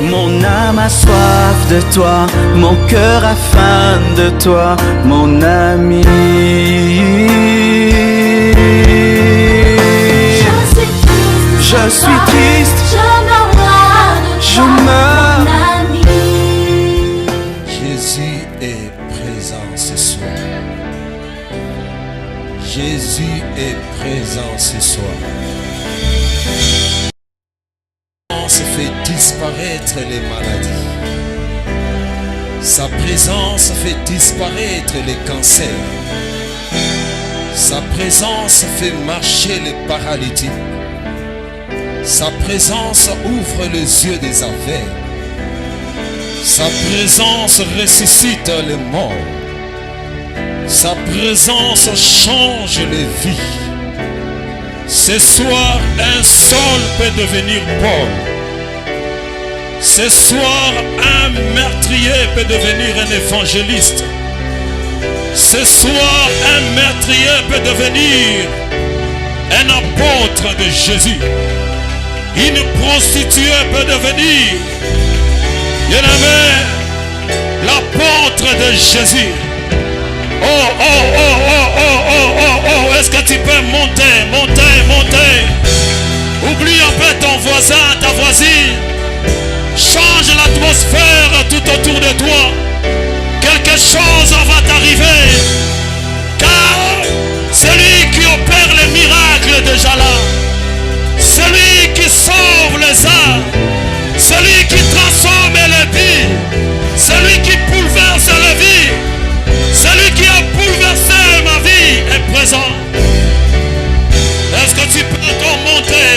Mon âme a soif de toi, mon cœur a faim de toi, mon ami. Je suis triste, je meurs. Jésus est présent ce soir. Jésus est présent ce soir. Se fait disparaître les maladies. Sa présence fait disparaître les cancers. Sa présence fait marcher les paralytiques. Sa présence ouvre les yeux des aveugles. Sa présence ressuscite les morts. Sa présence change les vies. Ce soir, un Saul peut devenir Paul. Ce soir, un meurtrier peut devenir un évangéliste. Ce soir, un meurtrier peut devenir un apôtre de Jésus. Une prostituée peut devenir, bien-aimé, l'apôtre de Jésus. Oh, oh, oh, oh, oh, oh, oh, oh. Est-ce que tu peux monter? Oublie un peu ton voisin, ta voisine. Change l'atmosphère tout autour de toi. Quelque chose va t'arriver. Car celui qui opère les miracles est déjà là. Celui qui sauve les âmes. Celui qui transforme les vies. Celui qui bouleverse la vie. Celui qui a bouleversé ma vie est présent. Est-ce que tu peux encore monter,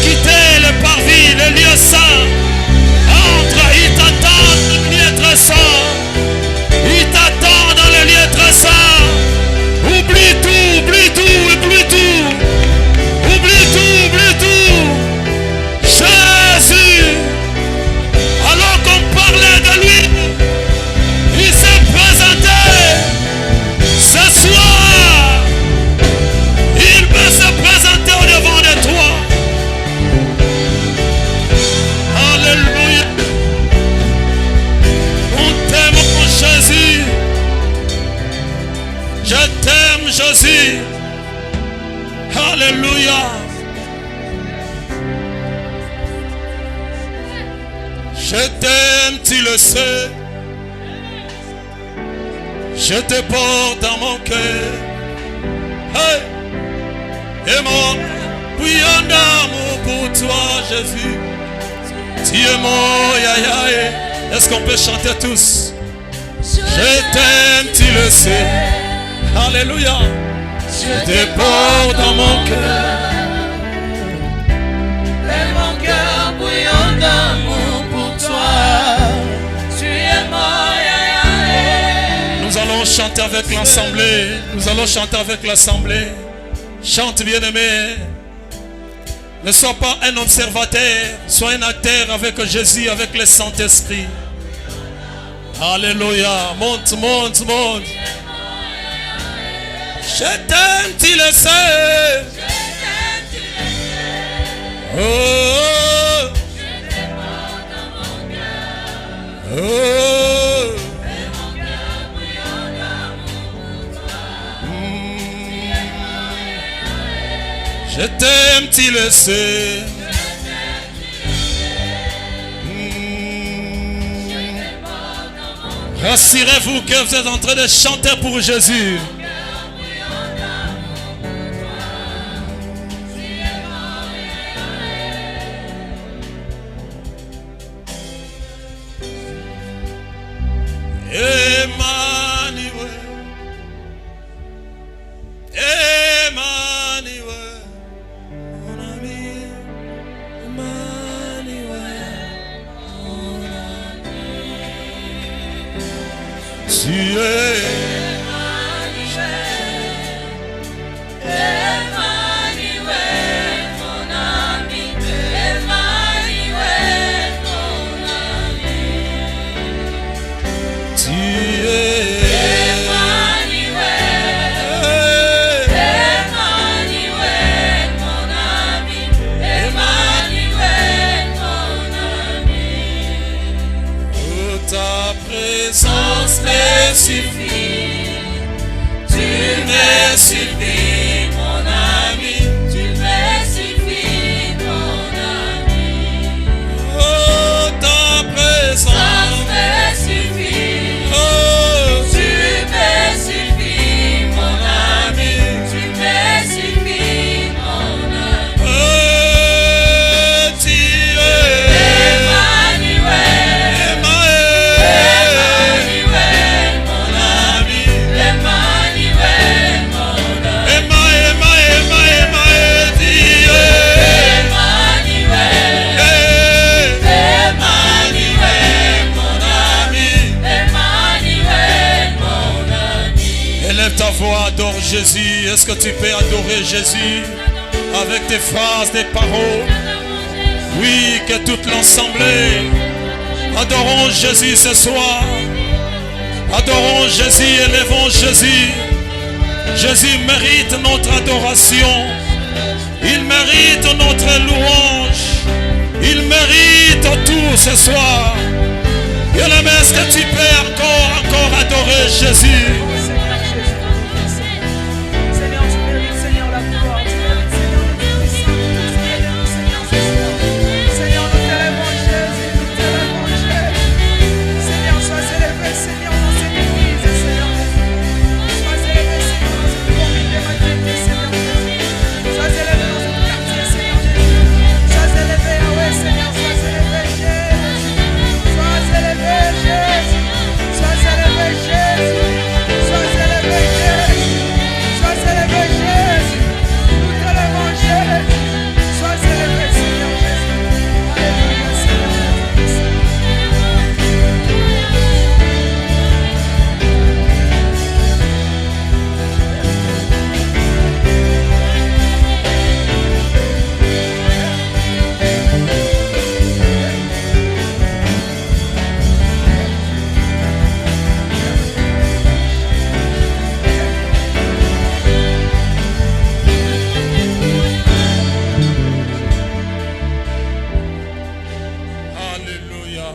quitter le parvis, le lieu saint. Entre, il t'attend dans le lieu très saint. Il t'attend dans le lieu très saint. Oublie tout. Jésus, alors qu'on parlait de lui, il s'est présenté. Ce soir, il peut se présenter au devant de toi. Alléluia. On t'aime, mon Jésus. Je t'aime, Jésus. Alléluia. Je t'aime, tu le sais. Je te porte dans mon cœur. Hey. Et mon bouillon d'amour pour toi, Jésus. Tu es mon yaya. Est-ce qu'on peut chanter tous? Je t'aime, tu le sais. Alléluia. Je te porte dans mon cœur. Et mon cœur bouillon d'amour pour toi. Tu es mon yaya. Nous allons chanter avec l'assemblée. Chante, bien-aimé. Ne sois pas un observateur. Sois un acteur avec Jésus, avec le Saint-Esprit. Alléluia. Monte. Je t'aime, tu le sais. Oh, Je te porte dans mon cœur. oh. Et mon cœur bouillon d'amour pour toi. Je t'aime, tu le sais. Rassurez-vous que vous êtes en train de chanter pour Jésus. Emmanuel, mon ami, Emmanuel, mon ami. Tu es Emmanuel, mon ami. Emmanuel, mon ami. Tu es présence me suffit. Tu me suffis, mon ami. Tu me suffis, mon ami. Oh, ta présence me suffit. Oh, Tu me suffis, mon ami. Tu me suffis, mon ami. oh, tu es Emmanuel, Emmanuel, mon ami. Emmanuel, mon ami. Emmanuel, tu es Emmanuel, Emmanuel, mon ami. Emmanuel, mon ami. Élève ta voix, adore Jésus. Est-ce que tu peux adorer Jésus avec tes phrases, tes paroles? Oui, que toute l'assemblée. Adorons Jésus ce soir. Adorons Jésus, élevons Jésus. Jésus mérite notre adoration. Il mérite notre louange. Il mérite tout ce soir. Bien-aimé, est-ce que tu peux encore adorer Jésus? Seigneur Jésus, Seigneur, tu mérites, Seigneur, la gloire, tu mérites, Seigneur, le puissant, Seigneur, ce soir. Seigneur, nous t'élèvons Jésus, nous t'élèvons Jésus. Seigneur, sois élevé, Seigneur, dans cette église, Seigneur Jésus. Sois élevé, Seigneur, dans cette commune de Majesté, Seigneur Jésus. Sois élevé dans ce quartier, Seigneur Jésus. Sois élevé, Yahweh, Seigneur, sois élevé, Jésus. Sois élevé, Jésus. Sois élevé, Jésus. Sois élevé, Jésus. Sois élevé, Jésus. Nous t'élevons, Jésus. Sois élevé, Seigneur Jésus. Alléluia, Seigneur Jésus. Alléluia.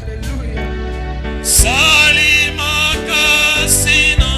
Alléluia. Salima kasina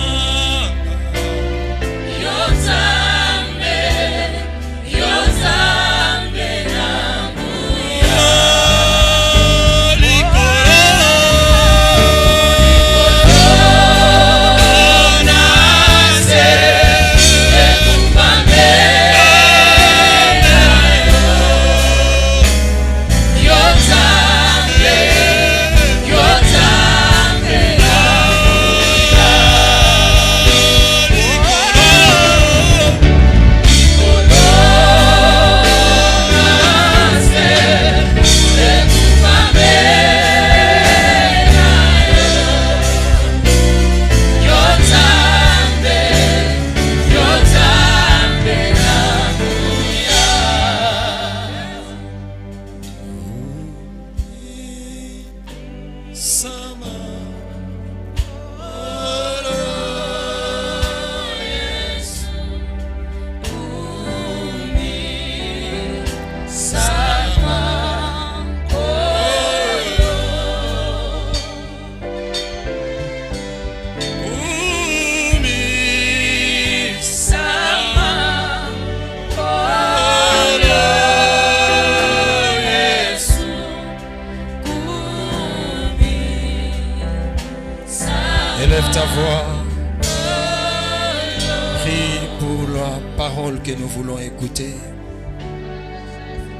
Élève ta voix. Prie pour la parole que nous voulons écouter.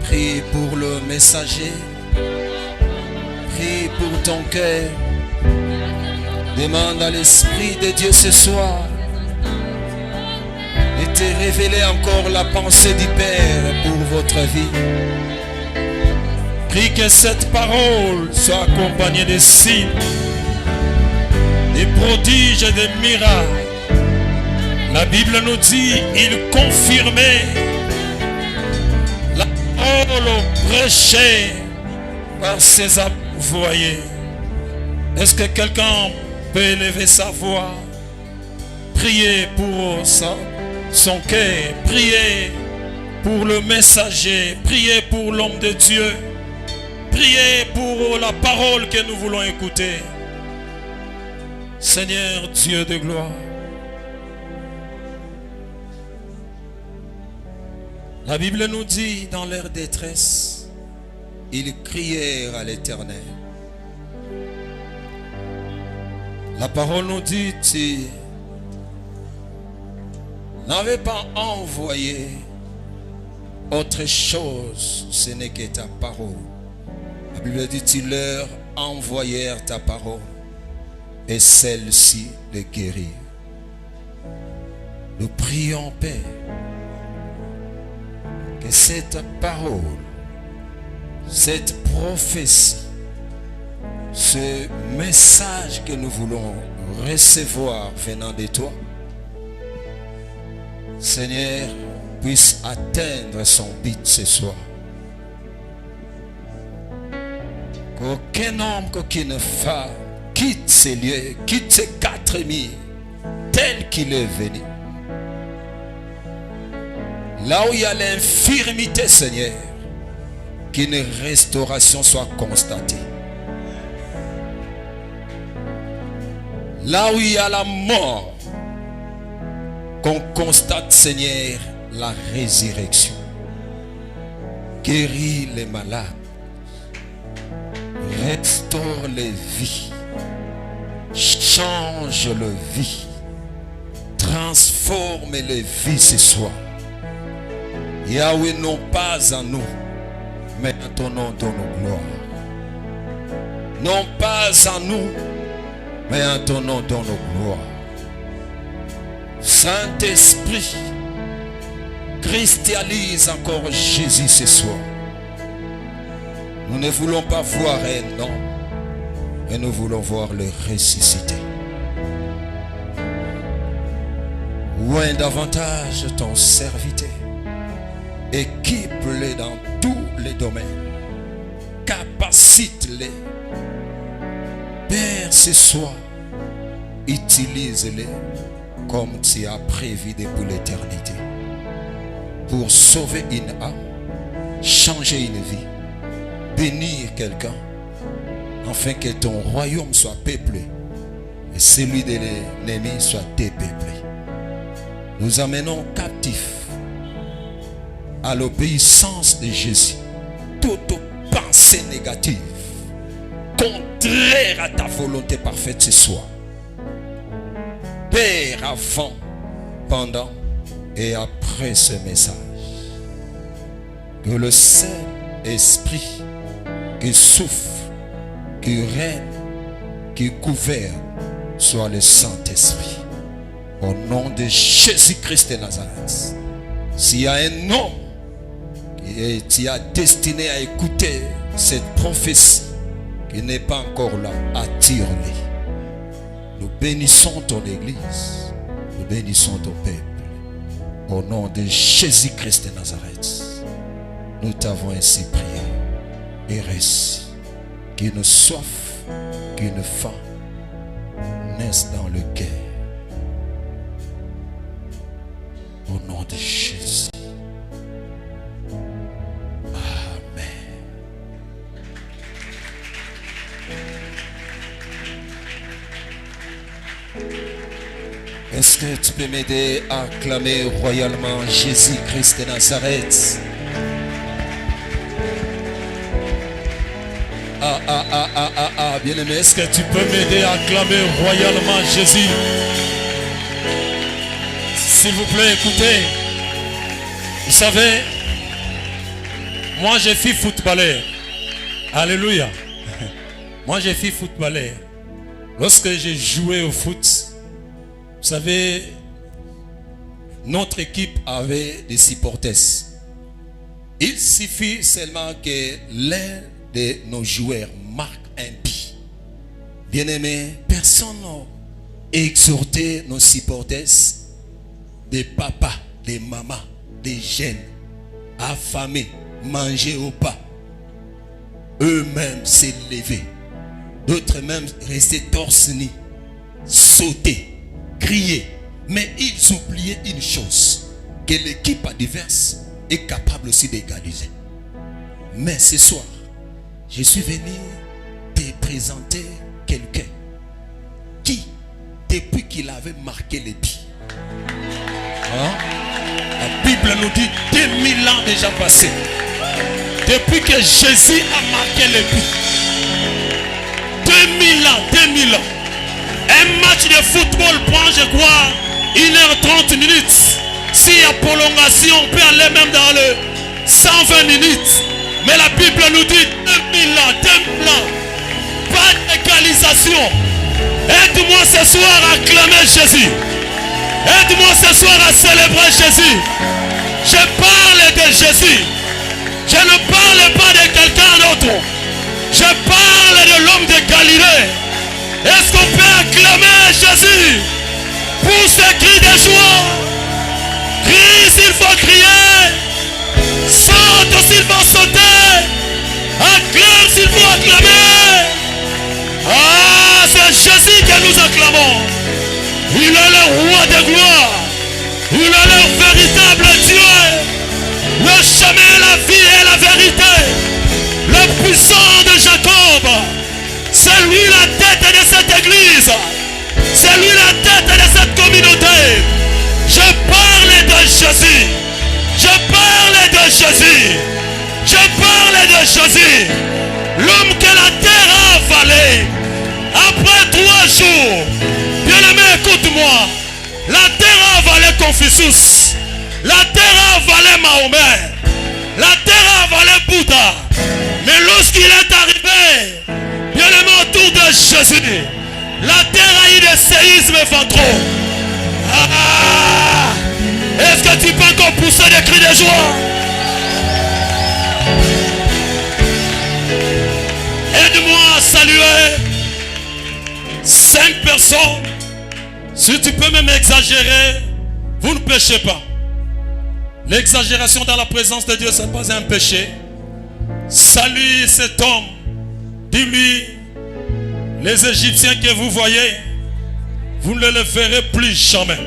Prie pour le messager. Prie pour ton cœur. Demande à l'Esprit de Dieu ce soir de te révéler encore la pensée du Père pour votre vie. Prie que cette parole soit accompagnée de signes, des prodiges et des miracles. La Bible nous dit, il confirmait la parole prêchée par ses envoyés. Est-ce que quelqu'un peut élever sa voix? Priez pour son cœur, priez pour le messager, priez pour l'homme de Dieu, priez pour la parole que nous voulons écouter. Seigneur Dieu de gloire, la Bible nous dit dans leur détresse, ils crièrent à l'Éternel. La parole nous dit, tu n'avais pas envoyé autre chose, ce n'est que ta parole. La Bible dit, tu leur envoyèrent ta parole et celle-ci les guérit. Nous prions, Père, que cette parole, cette prophétie, ce message que nous voulons recevoir venant de toi, Seigneur, puisse atteindre son but ce soir. Qu'aucun homme, qu'aucune femme quitte ces lieux, quitte ces 4000 tel qu'il est venu. Là où il y a l'infirmité, Seigneur, qu'une restauration soit constatée. Là où il y a la mort, qu'on constate, Seigneur, la résurrection. Guéris les malades. Restaure les vies. Change les vies. Transforme les vies ce soir. Yahweh, non pas à nous, mais à ton nom donne gloire. Non pas à nous, mais à ton nom donne gloire. Saint-Esprit, christianise encore Jésus ce soir. Nous ne voulons pas voir un homme, mais nous voulons voir le ressuscité. Loin davantage ton serviteur. Équipe-les dans tous les domaines. Capacite-les. Père, ce soir, utilise-les comme tu as prévu depuis l'éternité. Pour sauver une âme, changer une vie, bénir quelqu'un, afin que ton royaume soit peuplé et celui de l'ennemi soit dépeuplé. Nous amenons captifs à l'obéissance de Jésus toute pensée négative contraire à ta volonté parfaite ce soir. Père, avant, pendant et après ce message, que le Saint-Esprit qui souffle, qui règne, qui gouverne soit le Saint-Esprit. Au nom de Jésus-Christ de Nazareth. S'il y a un homme qui a destiné à écouter cette prophétie qui n'est pas encore là, attire-les. Nous bénissons ton église, nous bénissons ton peuple. Au nom de Jésus-Christ de Nazareth, nous t'avons ainsi prié et reçu. Qu'une soif, qu'une faim naisse dans le cœur. Au nom de Jésus. Amen. Est-ce que tu peux m'aider à acclamer royalement Jésus-Christ de Nazareth? bien-aimé, est-ce que tu peux m'aider à acclamer royalement Jésus? S'il vous plaît, écoutez. Vous savez, moi je suis footballeur. Alléluia. Moi je suis footballeur. Lorsque j'ai joué au foot, vous savez, notre équipe avait des supporters. Il suffit seulement que l'un de nos joueurs marque un but. Bien-aimé, personne n'a exhorté nos supporters, des papas, des mamans, des jeunes, affamés, manger au pas. Eux-mêmes s'est levés. D'autres même restaient torse nu, sauter, crier. Mais ils oubliaient une chose, que l'équipe adverse est capable aussi d'égaliser. Mais ce soir, je suis venu te présenter quelqu'un qui, depuis qu'il avait marqué les buts, la Bible nous dit 2000 ans déjà passés, depuis que Jésus a marqué les buts, 2000 ans, un match de football prend, je crois, 1h30 minutes. S'il y a prolongation, on peut aller même dans le 120 minutes. Mais la Bible nous dit 2000 ans, pas d'égalisation. Aide-moi ce soir à acclamer Jésus. Aide-moi ce soir à célébrer Jésus. Je parle de Jésus. Je ne parle pas de quelqu'un d'autre. Je parle de l'homme de Galilée. Est-ce qu'on peut acclamer Jésus? Pousse des cris de joie. Crie s'il faut crier. Saute s'il faut sauter. Acclame s'il faut acclamer. Ah, c'est Jésus que nous acclamons. Il est le roi de gloire. Il est le véritable Dieu. Le chemin, la vie et la vérité. Le puissant de Jacob. C'est lui la tête de cette église. C'est lui la tête de cette communauté. Je parle de Jésus. Je parle de Jésus. Je parle de Jésus. L'homme que la terre a avalé. Après 3 jours. Bien-aimé, écoute-moi. La terre a avalé Confucius. La terre a avalé Mahomet. La terre a avalé Bouddha. Mais lorsqu'il est arrivé, bien-aimé, autour de Jésus, la terre a eu des séismes ventraux. Ah! Est-ce que tu peux encore pousser des cris de joie? Aide-moi à saluer 5 personnes. Si tu peux même exagérer, vous ne péchez pas. L'exagération dans la présence de Dieu, ce n'est pas un péché. Salue cet homme. Dis-lui, les Égyptiens que vous voyez, vous ne les verrez plus jamais.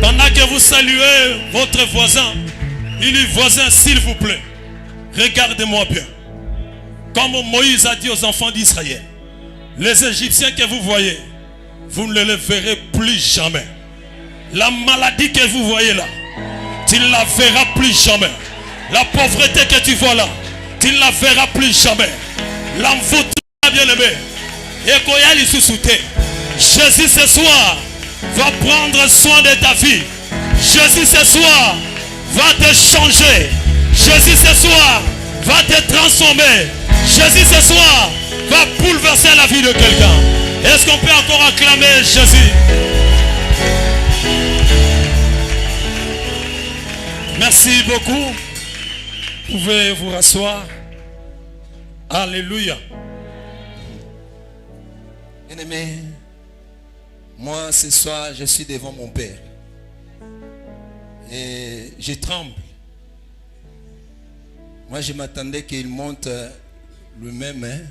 Pendant que vous saluez votre voisin, il dit, voisin, s'il vous plaît, regardez-moi bien. Comme Moïse a dit aux enfants d'Israël, les Égyptiens que vous voyez, vous ne les verrez plus jamais. La maladie que vous voyez là, tu ne la verras plus jamais. La pauvreté que tu vois là, tu ne la verras plus jamais. L'envoûtement, bien-aimé, et qu'on y a l'issouté. Jésus ce soir va prendre soin de ta vie. Jésus ce soir va te changer. Jésus ce soir va te transformer. Jésus ce soir va bouleverser la vie de quelqu'un. Est-ce qu'on peut encore acclamer Jésus? Merci beaucoup. Vous pouvez vous rasseoir. Alléluia. Bien-aimé, moi ce soir je suis devant mon Père. Et je tremble. Moi je m'attendais qu'il monte lui-même.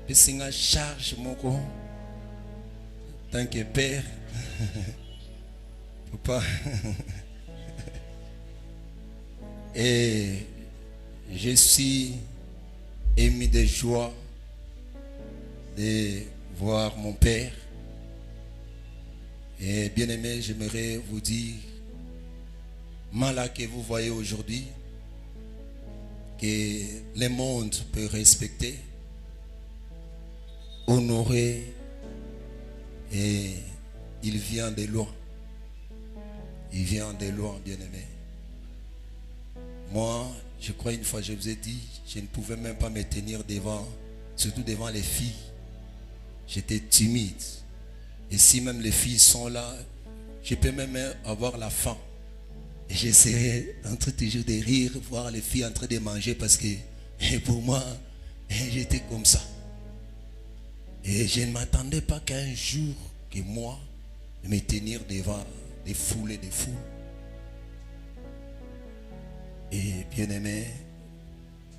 Et c'est une charge mon en tant que Père. Papa. Et je suis ému de joie de voir mon Père. Et bien aimé, j'aimerais vous dire, Mala que vous voyez aujourd'hui, que le monde peut respecter, honorer, et il vient de loin. Il vient de loin, bien-aimé. Moi, je crois une fois, je vous ai dit, je ne pouvais même pas me tenir devant, surtout devant les filles. J'étais timide. Et si même les filles sont là, je peux même avoir la faim. Et j'essaierai en train toujours de rire, voir les filles en train de manger parce que pour moi, j'étais comme ça. Et je ne m'attendais pas qu'un jour, que moi, me tenir devant des foules et des foules. Et bien aimé,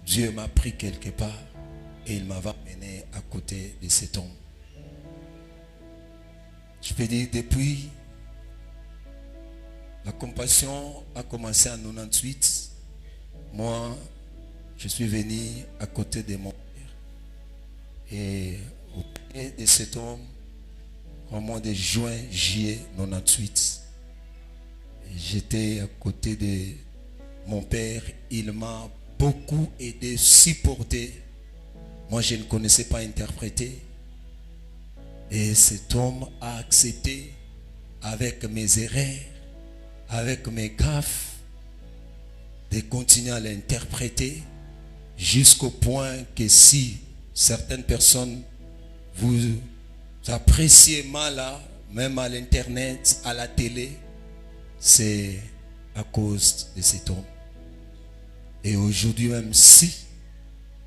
Dieu m'a pris quelque part et il m'a amené à côté de cet homme. Je peux dire, depuis, la compassion a commencé en 98. Moi, je suis venu à côté de mon père. Et au pied de cet homme, au mois de juin, juillet 98, j'étais à côté de mon père. Il m'a beaucoup aidé, supporté. Moi, je ne connaissais pas interpréter. Et cet homme a accepté avec mes erreurs, avec mes gaffes, de continuer à l'interpréter jusqu'au point que si certaines personnes vous appréciez mal là, même à l'internet, à la télé, c'est à cause de cet homme. Et aujourd'hui même, si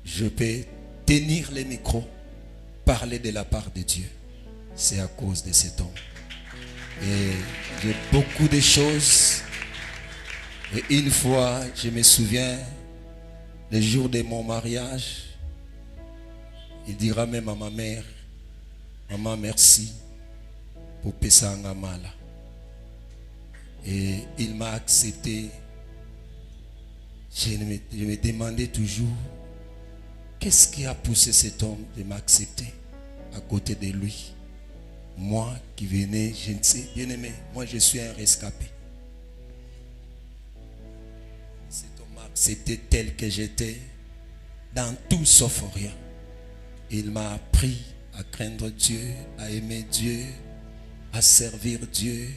je peux tenir les micros, parler de la part de Dieu, c'est à cause de cet homme. Et j'ai beaucoup de choses. Et une fois, je me souviens, le jour de mon mariage, il dira même à ma mère, maman, merci pour Pesanga Mala. Et il m'a accepté. Je me demandais toujours, qu'est-ce qui a poussé cet homme de m'accepter à côté de lui? Moi qui venais, je ne sais, bien aimé, moi je suis un rescapé. Cet homme m'a accepté tel que j'étais, dans tout sauf rien. Il m'a appris à craindre Dieu, à aimer Dieu, à servir Dieu.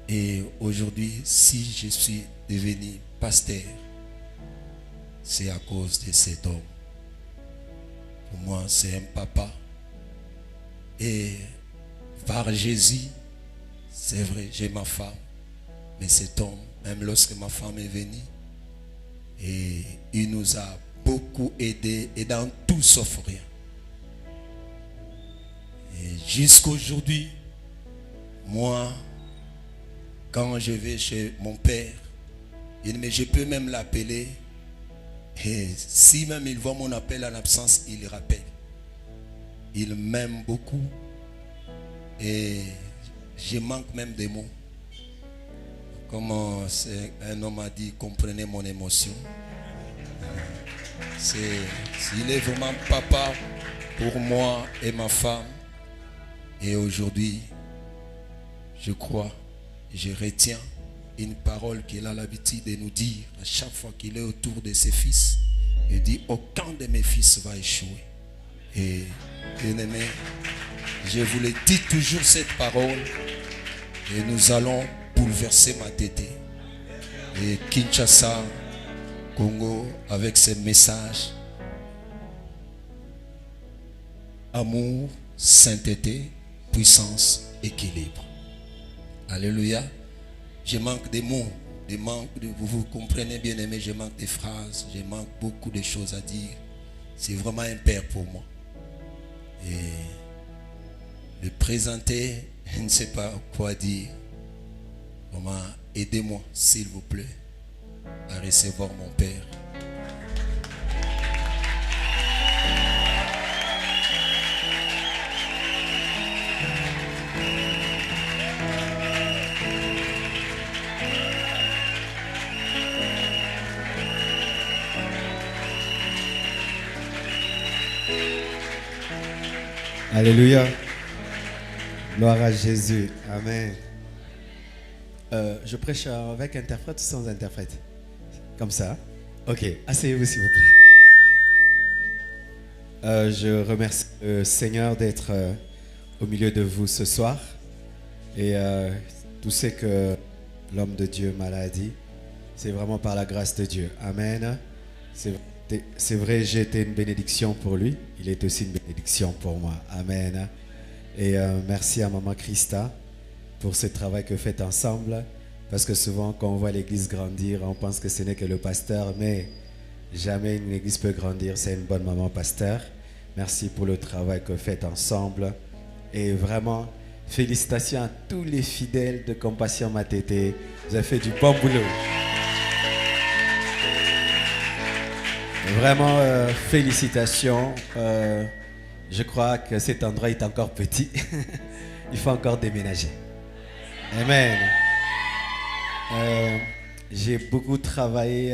Et aujourd'hui, si je suis devenu pasteur, c'est à cause de cet homme. Pour moi, c'est un papa. Et par Jésus, c'est vrai, j'ai ma femme. Mais cet homme, même lorsque ma femme est venue, et il nous a beaucoup aidés, et dans tout sauf rien. Et jusqu'à aujourd'hui, moi, quand je vais chez mon père, mais je peux même l'appeler. Et si même il voit mon appel en absence, il rappelle. Il m'aime beaucoup. Et je manque même des mots. Comme un homme a dit, comprenez mon émotion. Il est vraiment papa pour moi et ma femme. Et aujourd'hui, je crois, je retiens une parole qu'il a l'habitude de nous dire à chaque fois qu'il est autour de ses fils. Il dit, aucun de mes fils va échouer. Et bien aimé, je vous le dis toujours cette parole. Et nous allons bouleverser ma tête. Et Kinshasa, Congo, avec ce message. Amour, sainteté, puissance, équilibre. Alléluia. Je manque des mots. Vous comprenez bien aimé, je manque des phrases. Je manque beaucoup de choses à dire. C'est vraiment un père pour moi. Et le présenter, je ne sais pas quoi dire. Maman, aidez-moi, s'il vous plaît, à recevoir mon père. Alléluia. Gloire à Jésus. Amen. Je prêche avec interprète ou sans interprète? Comme ça. Ok, asseyez-vous s'il vous plaît. Je remercie le Seigneur d'être au milieu de vous ce soir. Et tout ce que l'homme de Dieu m'a dit, c'est vraiment par la grâce de Dieu. Amen. C'est vrai, j'ai été une bénédiction pour lui. Il est aussi une bénédiction pour moi. Amen. Et merci à Maman Christa pour ce travail que vous faites ensemble. Parce que souvent, quand on voit l'église grandir, on pense que ce n'est que le pasteur. Mais jamais une église peut grandir. C'est une bonne maman pasteur. Merci pour le travail que vous faites ensemble. Et vraiment, félicitations à tous les fidèles de Compassion Matete. Vous avez fait du bon boulot. Vraiment, félicitations. Je crois que cet endroit est encore petit. Il faut encore déménager. Amen. J'ai beaucoup travaillé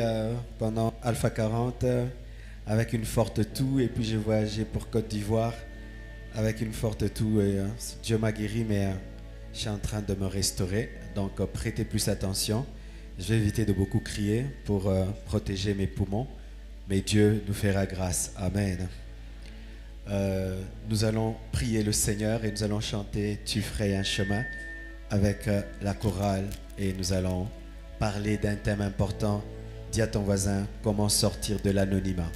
pendant Alpha 40 avec une forte toux. Et puis j'ai voyagé pour Côte d'Ivoire avec une forte toux. Et, Dieu m'a guéri, mais je suis en train de me restaurer. Donc prêtez plus attention. Je vais éviter de beaucoup crier pour protéger mes poumons. Mais Dieu nous fera grâce. Amen. Nous allons prier le Seigneur et nous allons chanter « Tu ferais un chemin » avec la chorale. Et nous allons parler d'un thème important. Dis à ton voisin comment sortir de l'anonymat.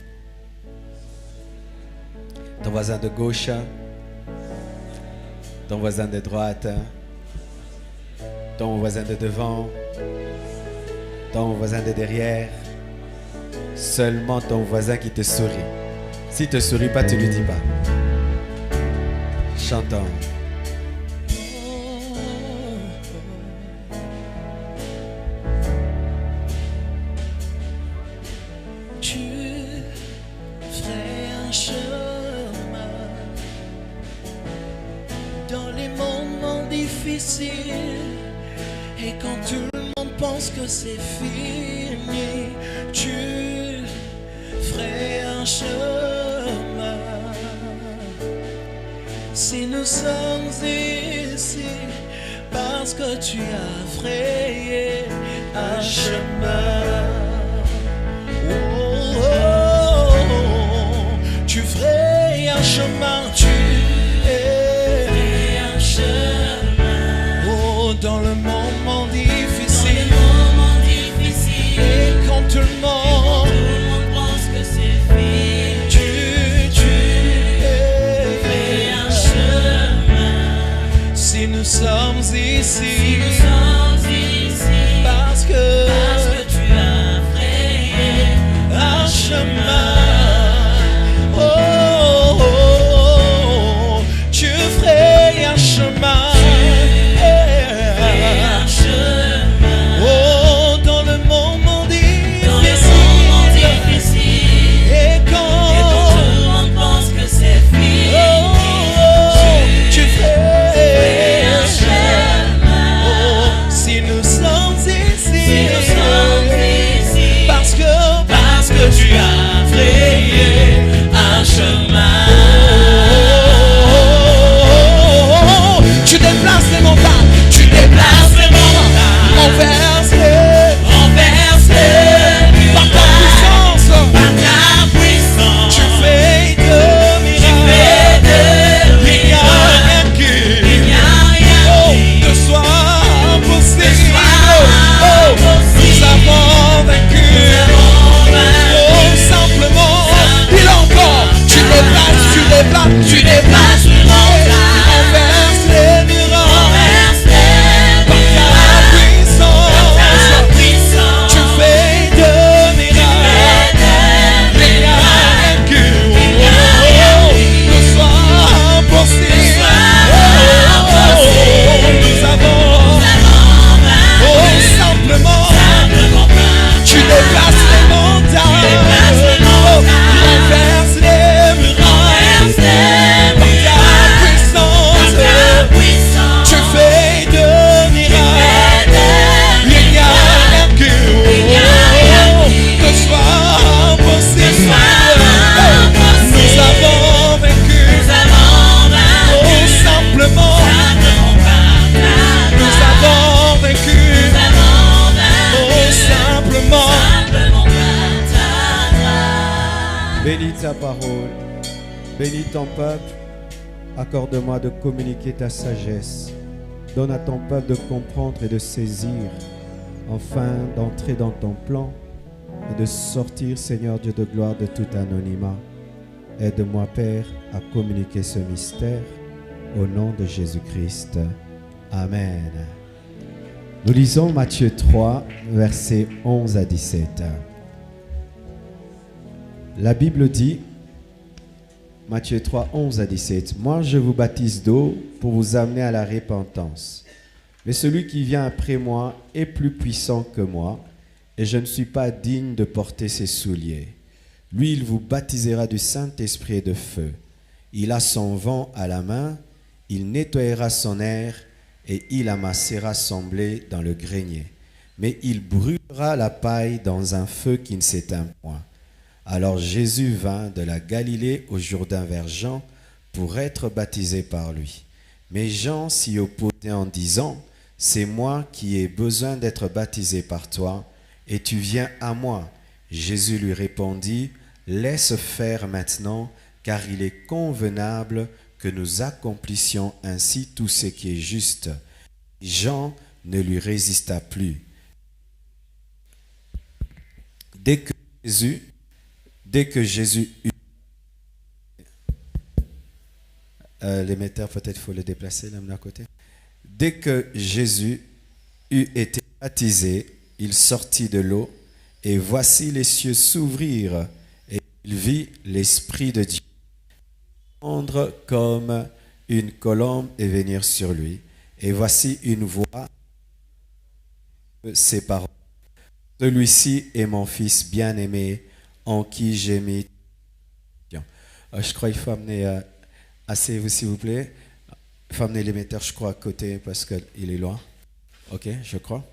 Ton voisin de gauche, ton voisin de droite, ton voisin de devant, ton voisin de derrière. Seulement ton voisin qui te sourit. S'il ne te sourit pas, tu ne lui dis pas. Chantons. Tu ferais un chemin dans les moments difficiles et quand tout le monde pense que c'est fini, tu ferais un chemin. Si nous sommes ici parce que tu as frayé un chemin. Oh, oh, oh, tu ferais un chemin, tu ferais un chemin. Oh, dans le moment difficile, et quand tout le monde pense que c'est fini, tu ferais un chemin. Si nous sommes ici, parce que tu as Bénis ta parole. Bénis ton peuple. Accorde-moi de communiquer ta sagesse. Donne à ton peuple de comprendre et de saisir, afin d'entrer dans ton plan et de sortir, Seigneur Dieu de gloire, de tout anonymat. Aide-moi, Père, à communiquer ce mystère au nom de Jésus-Christ. Amen. Nous lisons Matthieu 3, versets 11 à 17. La Bible dit, Matthieu 3, 11 à 17, « Moi, je vous baptise d'eau pour vous amener à la repentance. Mais celui qui vient après moi est plus puissant que moi, et je ne suis pas digne de porter ses souliers. Lui, il vous baptisera du Saint-Esprit et de feu. Il a son vent à la main, il nettoyera son aire, et il amassera son blé dans le grenier. Mais il brûlera la paille dans un feu qui ne s'éteint point. » Alors Jésus vint de la Galilée au Jourdain vers Jean pour être baptisé par lui. Mais Jean s'y opposait en disant, « C'est moi qui ai besoin d'être baptisé par toi, et tu viens à moi. » Jésus lui répondit, « Laisse faire maintenant, car il est convenable que nous accomplissions ainsi tout ce qui est juste. » Jean ne lui résista plus. Dès que Jésus eut... L'émetteur, peut-être il faut le déplacer là à côté. Dès que Jésus eut été baptisé, il sortit de l'eau, et voici les cieux s'ouvrirent, et il vit l'Esprit de Dieu descendre comme une colombe et venir sur lui. Et voici une voix, ses paroles. Celui-ci est mon fils bien-aimé, en qui j'ai mis. Je crois qu'il faut amener, asseyez-vous s'il vous plaît. Il faut amener l'émetteur, je crois, à côté parce qu'il est loin. Ok, je crois.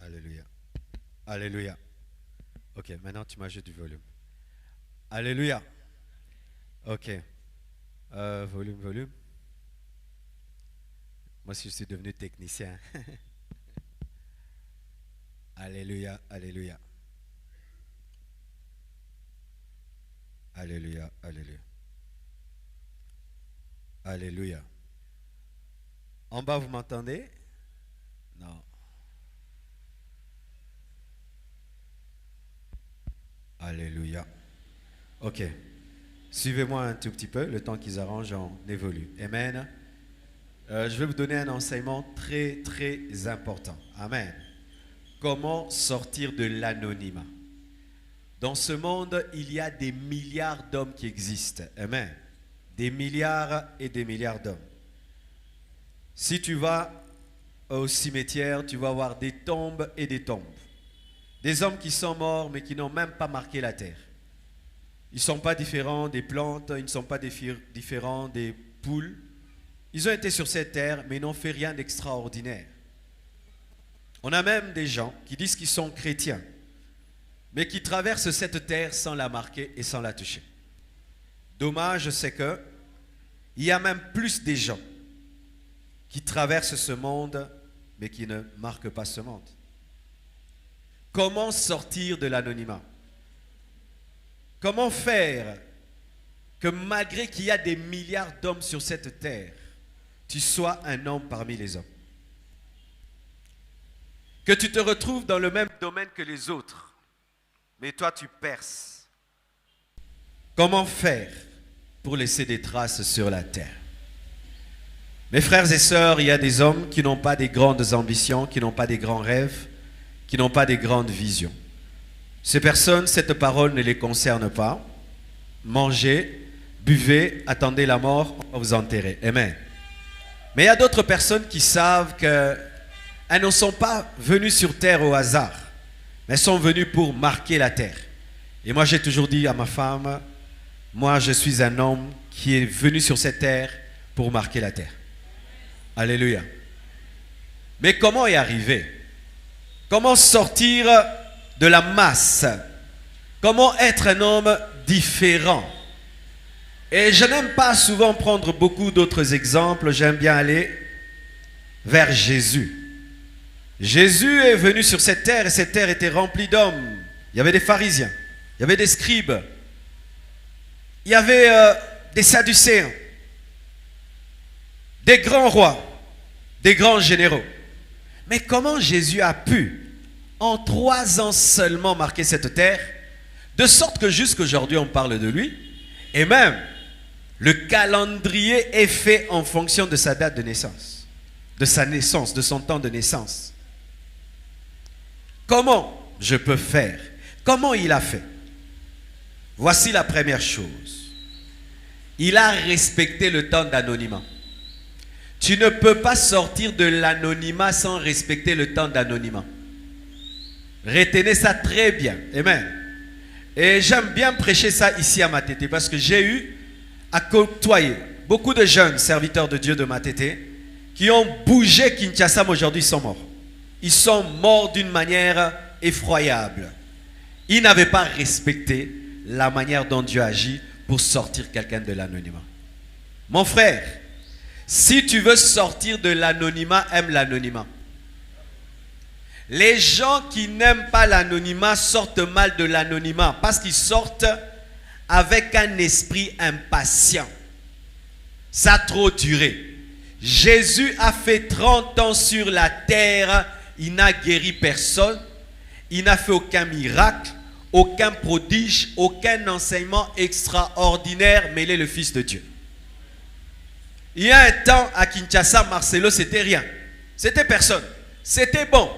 Alléluia. Alléluia. Ok, maintenant tu m'ajoutes du volume. Alléluia. Ok. Volume. Moi aussi je suis devenu technicien. Alléluia, alléluia. Alléluia, alléluia. Alléluia. En bas, vous m'entendez? Non. Alléluia. Ok. Suivez-moi un tout petit peu, le temps qu'ils arrangent, on évolue. Amen. Je vais vous donner un enseignement très, très important. Amen. Comment sortir de l'anonymat? Dans ce monde, il y a des milliards d'hommes qui existent. Amen. Des milliards et des milliards d'hommes. Si tu vas au cimetière, tu vas voir des tombes et des tombes. Des hommes qui sont morts mais qui n'ont même pas marqué la terre. Ils ne sont pas différents des plantes, ils ne sont pas différents des poules. Ils ont été sur cette terre mais ils n'ont fait rien d'extraordinaire. On a même des gens qui disent qu'ils sont chrétiens mais qui traversent cette terre sans la marquer et sans la toucher. Dommage, c'est que il y a même plus des gens qui traversent ce monde mais qui ne marquent pas ce monde. Comment sortir de l'anonymat? Comment faire que malgré qu'il y a des milliards d'hommes sur cette terre, tu sois un homme parmi les hommes? Que tu te retrouves dans le même domaine que les autres, mais toi tu perces. Comment faire pour laisser des traces sur la terre? Mes frères et sœurs, il y a des hommes qui n'ont pas des grandes ambitions, qui n'ont pas des grands rêves, qui n'ont pas des grandes visions. Ces personnes, cette parole ne les concerne pas. Mangez, buvez, attendez la mort, on va vous enterrer. Amen. Mais il y a d'autres personnes qui savent qu'elles ne sont pas venues sur terre au hasard, mais elles sont venues pour marquer la terre. Et moi, j'ai toujours dit à ma femme, moi, je suis un homme qui est venu sur cette terre pour marquer la terre. Alléluia. Mais comment y arriver? Comment sortir de la masse? Comment être un homme différent? Et je n'aime pas souvent prendre beaucoup d'autres exemples. J'aime bien aller vers Jésus. Jésus est venu sur cette terre et cette terre était remplie d'hommes. Il y avait des pharisiens, il y avait des scribes, il y avait des sadducéens, des grands rois, des grands généraux. Mais comment Jésus a pu, en 3 ans seulement, marquer cette terre, de sorte que jusqu'aujourd'hui on parle de lui, et même le calendrier est fait en fonction de sa date de naissance, de sa naissance, de son temps de naissance. Comment je peux faire? Comment il a fait? Voici la première chose. Il a respecté le temps d'anonymat. Tu ne peux pas sortir de l'anonymat sans respecter le temps d'anonymat. Retenez ça très bien. Amen. Et j'aime bien prêcher ça ici à Matete parce que j'ai eu à côtoyer beaucoup de jeunes serviteurs de Dieu de Matete qui ont bougé Kinshasa, mais aujourd'hui ils sont morts. Ils sont morts d'une manière effroyable. Ils n'avaient pas respecté la manière dont Dieu agit pour sortir quelqu'un de l'anonymat. Mon frère, si tu veux sortir de l'anonymat, aime l'anonymat. Les gens qui n'aiment pas l'anonymat sortent mal de l'anonymat parce qu'ils sortent avec un esprit impatient. Ça a trop duré. Jésus a fait 30 ans sur la terre. Il n'a guéri personne. Il n'a fait aucun miracle, aucun prodige, aucun enseignement extraordinaire, mais il est le Fils de Dieu. Il y a un temps à Kinshasa, Marcelo, c'était rien. C'était personne. C'était bon.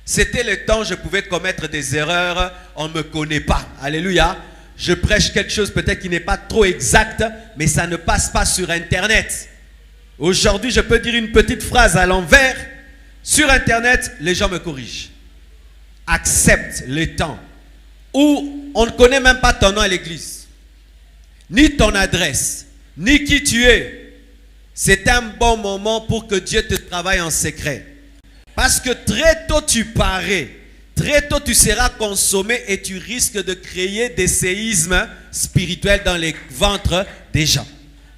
C'était le temps où je pouvais commettre des erreurs. On ne me connaît pas. Alléluia. Je prêche quelque chose peut-être qui n'est pas trop exact, mais ça ne passe pas sur Internet. Aujourd'hui, je peux dire une petite phrase à l'envers. Sur Internet, les gens me corrigent. Accepte le temps où on ne connaît même pas ton nom à l'église, ni ton adresse, ni qui tu es. C'est un bon moment pour que Dieu te travaille en secret. Parce que très tôt tu parais, très tôt tu seras consommé et tu risques de créer des séismes spirituels dans les ventres des gens.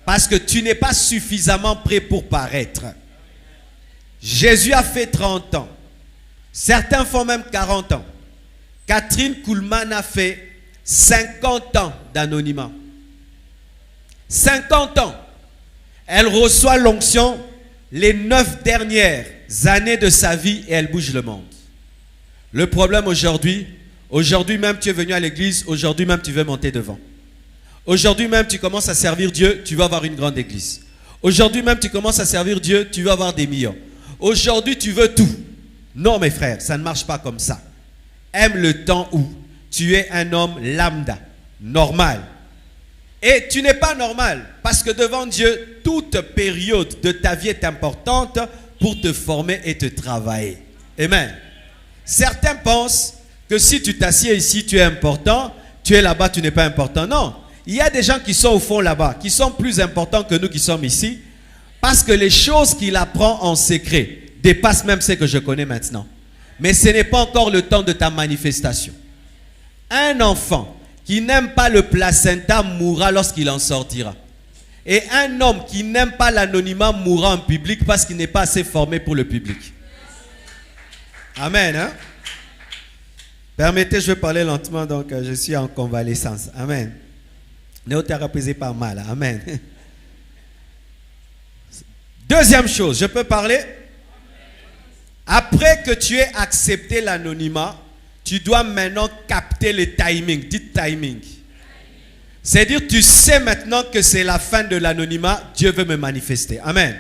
Parce que tu n'es pas suffisamment prêt pour paraître. Jésus a fait 30 ans. Certains font même 40 ans. Catherine Kuhlman a fait 50 ans d'anonymat. 50 ans. Elle reçoit l'onction les 9 dernières années de sa vie et elle bouge le monde. Le problème aujourd'hui même tu es venu à l'église, aujourd'hui même tu veux monter devant. Aujourd'hui même tu commences à servir Dieu, tu vas avoir une grande église. Aujourd'hui même tu commences à servir Dieu, tu vas avoir des millions. Aujourd'hui tu veux tout. Non mes frères, ça ne marche pas comme ça. Aime le temps où tu es un homme lambda, normal. Et tu n'es pas normal parce que devant Dieu, toute période de ta vie est importante pour te former et te travailler. Amen. Certains pensent que si tu t'assieds ici, tu es important, tu es là-bas, tu n'es pas important. Non, il y a des gens qui sont au fond là-bas, qui sont plus importants que nous qui sommes ici, parce que les choses qu'il apprend en secret dépassent même ce que je connais maintenant. Mais ce n'est pas encore le temps de ta manifestation. Un enfant qui n'aime pas le placenta mourra lorsqu'il en sortira. Et un homme qui n'aime pas l'anonymat mourra en public parce qu'il n'est pas assez formé pour le public. Amen. Hein? Permettez, je vais parler lentement, donc je suis en convalescence. Amen. Néo-thérapeutisé pas mal. Amen. Deuxième chose, je peux parler? Après que tu aies accepté l'anonymat, tu dois maintenant capter le timing. Dites timing. C'est-à-dire, tu sais maintenant que c'est la fin de l'anonymat, Dieu veut me manifester. Amen.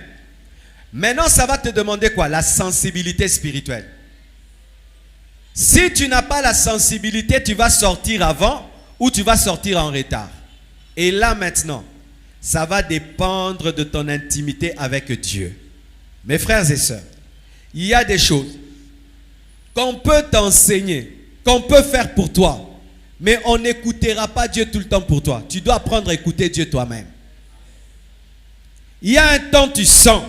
Maintenant, ça va te demander quoi? La sensibilité spirituelle. Si tu n'as pas la sensibilité, tu vas sortir avant ou tu vas sortir en retard. Et là maintenant, ça va dépendre de ton intimité avec Dieu. Mes frères et sœurs, il y a des choses qu'on peut t'enseigner, qu'on peut faire pour toi. Mais on n'écoutera pas Dieu tout le temps pour toi. Tu dois apprendre à écouter Dieu toi-même. Il y a un temps, tu sens,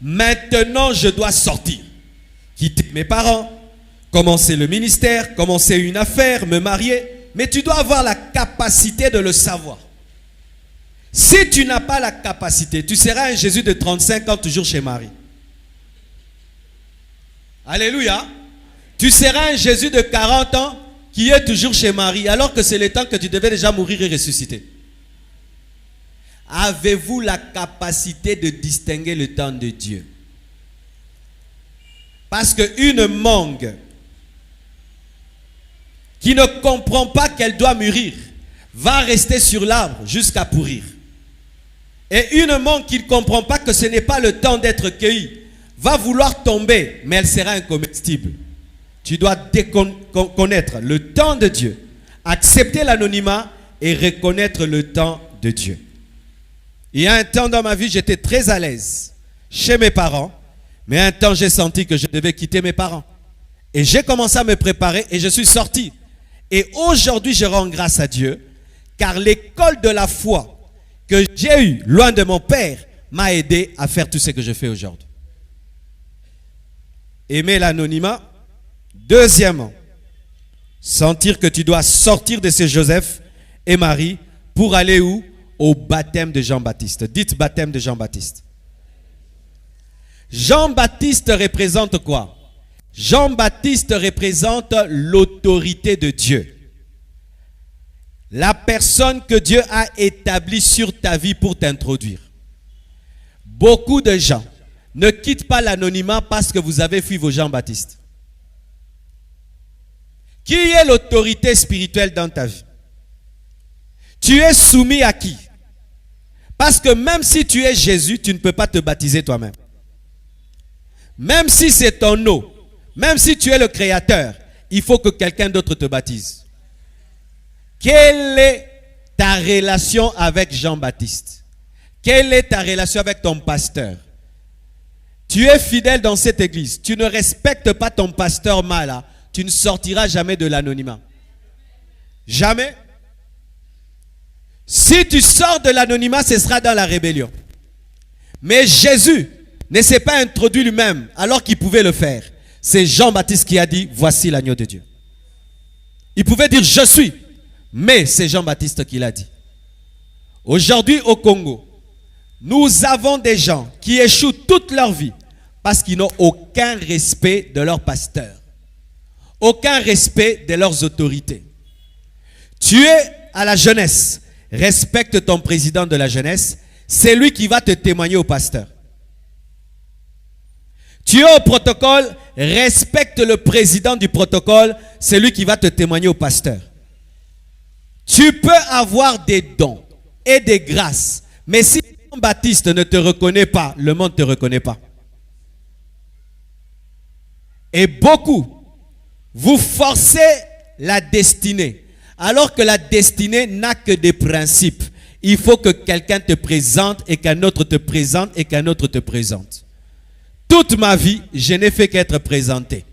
maintenant je dois sortir. Quitter mes parents, commencer le ministère, commencer une affaire, me marier. Mais tu dois avoir la capacité de le savoir. Si tu n'as pas la capacité, tu seras un Jésus de 35 ans toujours chez Marie. Alléluia. Tu seras un Jésus de 40 ans qui est toujours chez Marie, alors que c'est le temps que tu devais déjà mourir et ressusciter. Avez-vous la capacité de distinguer le temps de Dieu? Parce qu'une mangue qui ne comprend pas qu'elle doit mûrir va rester sur l'arbre jusqu'à pourrir. Et une mangue qui ne comprend pas que ce n'est pas le temps d'être cueillie va vouloir tomber, mais elle sera incomestible. Tu dois connaître le temps de Dieu, accepter l'anonymat et reconnaître le temps de Dieu. Il y a un temps dans ma vie, j'étais très à l'aise chez mes parents, mais un temps j'ai senti que je devais quitter mes parents. Et j'ai commencé à me préparer et je suis sorti. Et aujourd'hui, je rends grâce à Dieu, car l'école de la foi que j'ai eue loin de mon père m'a aidé à faire tout ce que je fais aujourd'hui. Aimer l'anonymat. Deuxièmement, sentir que tu dois sortir de ces Joseph et Marie pour aller où? Au baptême de Jean-Baptiste. Dites baptême de Jean-Baptiste. Jean-Baptiste représente quoi? Jean-Baptiste représente l'autorité de Dieu. La personne que Dieu a établie sur ta vie pour t'introduire. Beaucoup de gens ne quittent pas l'anonymat parce que vous avez fui vos Jean-Baptiste. Qui est l'autorité spirituelle dans ta vie? Tu es soumis à qui? Parce que même si tu es Jésus, tu ne peux pas te baptiser toi-même. Même si c'est ton eau, même si tu es le créateur, il faut que quelqu'un d'autre te baptise. Quelle est ta relation avec Jean-Baptiste? Quelle est ta relation avec ton pasteur? Tu es fidèle dans cette église. Tu ne respectes pas ton pasteur Mala. Tu ne sortiras jamais de l'anonymat. Jamais. Si tu sors de l'anonymat, ce sera dans la rébellion. Mais Jésus ne s'est pas introduit lui-même alors qu'il pouvait le faire. C'est Jean-Baptiste qui a dit, voici l'agneau de Dieu. Il pouvait dire, je suis. Mais c'est Jean-Baptiste qui l'a dit. Aujourd'hui au Congo, nous avons des gens qui échouent toute leur vie parce qu'ils n'ont aucun respect de leur pasteur. Aucun respect de leurs autorités. Tu es à la jeunesse. Respecte ton président de la jeunesse. C'est lui qui va te témoigner au pasteur. Tu es au protocole. Respecte le président du protocole. C'est lui qui va te témoigner au pasteur. Tu peux avoir des dons et des grâces. Mais si Jean-Baptiste ne te reconnaît pas, le monde ne te reconnaît pas. Et beaucoup, vous forcez la destinée. Alors que la destinée n'a que des principes. Il faut que quelqu'un te présente et qu'un autre te présente et qu'un autre te présente. Toute ma vie, je n'ai fait qu'être présenté.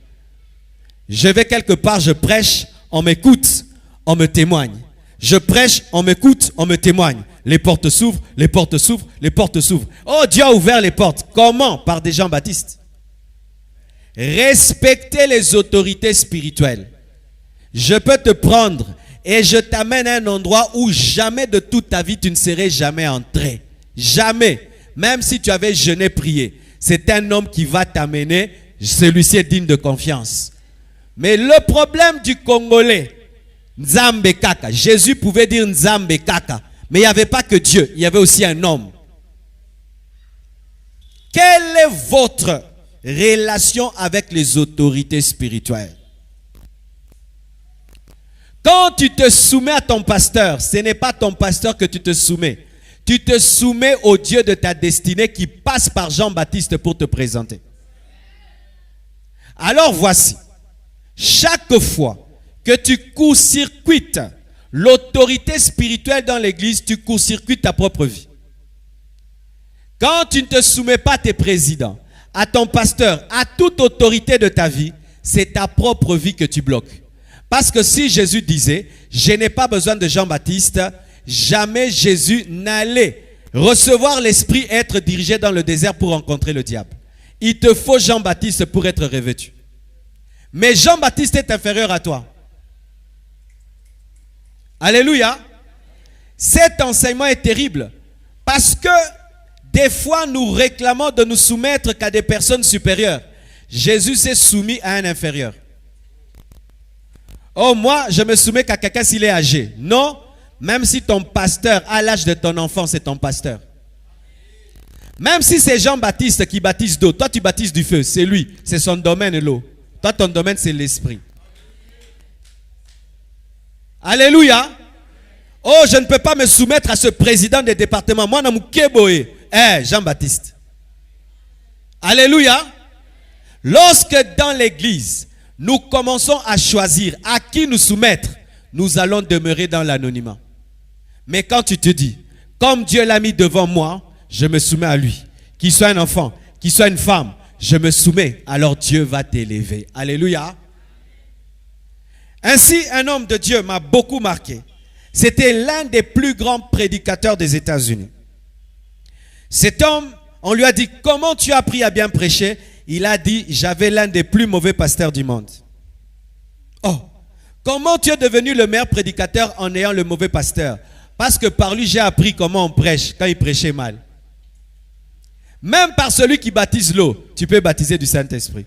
Je vais quelque part, je prêche, on m'écoute, on me témoigne. Je prêche, on m'écoute, on me témoigne. Les portes s'ouvrent, les portes s'ouvrent, les portes s'ouvrent. Oh, Dieu a ouvert les portes. Comment? Par des Jean-Baptiste. Respectez les autorités spirituelles. Je peux te prendre et je t'amène à un endroit où jamais de toute ta vie tu ne serais jamais entré. Jamais. Même si tu avais jeûné, prié. C'est un homme qui va t'amener. Celui-ci est digne de confiance. Mais le problème du Congolais, Nzambe Kaka. Jésus pouvait dire Nzambe Kaka. Mais il n'y avait pas que Dieu. Il y avait aussi un homme. Quelle est votre relation avec les autorités spirituelles? Quand tu te soumets à ton pasteur, ce n'est pas ton pasteur que tu te soumets. Tu te soumets au Dieu de ta destinée qui passe par Jean-Baptiste pour te présenter. Alors voici, chaque fois que tu court-circuites l'autorité spirituelle dans l'église, tu court-circuites ta propre vie. Quand tu ne te soumets pas à tes présidents, à ton pasteur, à toute autorité de ta vie, c'est ta propre vie que tu bloques. Parce que si Jésus disait, je n'ai pas besoin de Jean-Baptiste, jamais Jésus n'allait recevoir l'esprit et être dirigé dans le désert pour rencontrer le diable. Il te faut Jean-Baptiste pour être revêtu. Mais Jean-Baptiste est inférieur à toi. Alléluia. Cet enseignement est terrible parce que des fois nous réclamons de nous soumettre qu'à des personnes supérieures. Jésus s'est soumis à un inférieur. Oh, moi, je me soumets qu'à quelqu'un s'il est âgé. Non, même si ton pasteur, à l'âge de ton enfant, c'est ton pasteur. Même si c'est Jean-Baptiste qui baptise d'eau, toi tu baptises du feu, c'est lui, c'est son domaine l'eau. Toi ton domaine c'est l'esprit. Alléluia. Oh, je ne peux pas me soumettre à ce président des départements. Moi, Jean-Baptiste. Alléluia. Lorsque dans l'église, nous commençons à choisir à qui nous soumettre, nous allons demeurer dans l'anonymat. Mais quand tu te dis, comme Dieu l'a mis devant moi, je me soumets à lui. Qu'il soit un enfant, qu'il soit une femme, je me soumets, alors Dieu va t'élever. Alléluia. Ainsi, un homme de Dieu m'a beaucoup marqué. C'était l'un des plus grands prédicateurs des États-Unis. Cet homme, on lui a dit, comment tu as appris à bien prêcher? Il a dit, j'avais l'un des plus mauvais pasteurs du monde. Oh, comment tu es devenu le meilleur prédicateur en ayant le mauvais pasteur? Parce que par lui, j'ai appris comment on prêche quand il prêchait mal. Même par celui qui baptise l'eau, tu peux baptiser du Saint-Esprit.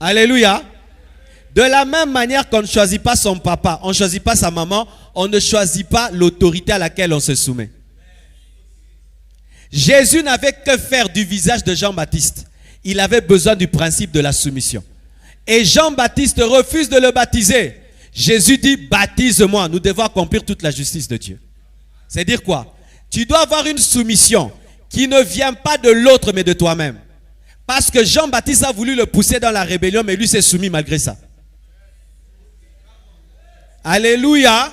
Alléluia. De la même manière qu'on ne choisit pas son papa, on ne choisit pas sa maman, on ne choisit pas l'autorité à laquelle on se soumet. Jésus n'avait que faire du visage de Jean-Baptiste. Il avait besoin du principe de la soumission. Et Jean-Baptiste refuse de le baptiser. Jésus dit, baptise-moi. Nous devons accomplir toute la justice de Dieu. C'est dire quoi? Tu dois avoir une soumission qui ne vient pas de l'autre mais de toi-même. Parce que Jean-Baptiste a voulu le pousser dans la rébellion, mais lui s'est soumis malgré ça. Alléluia.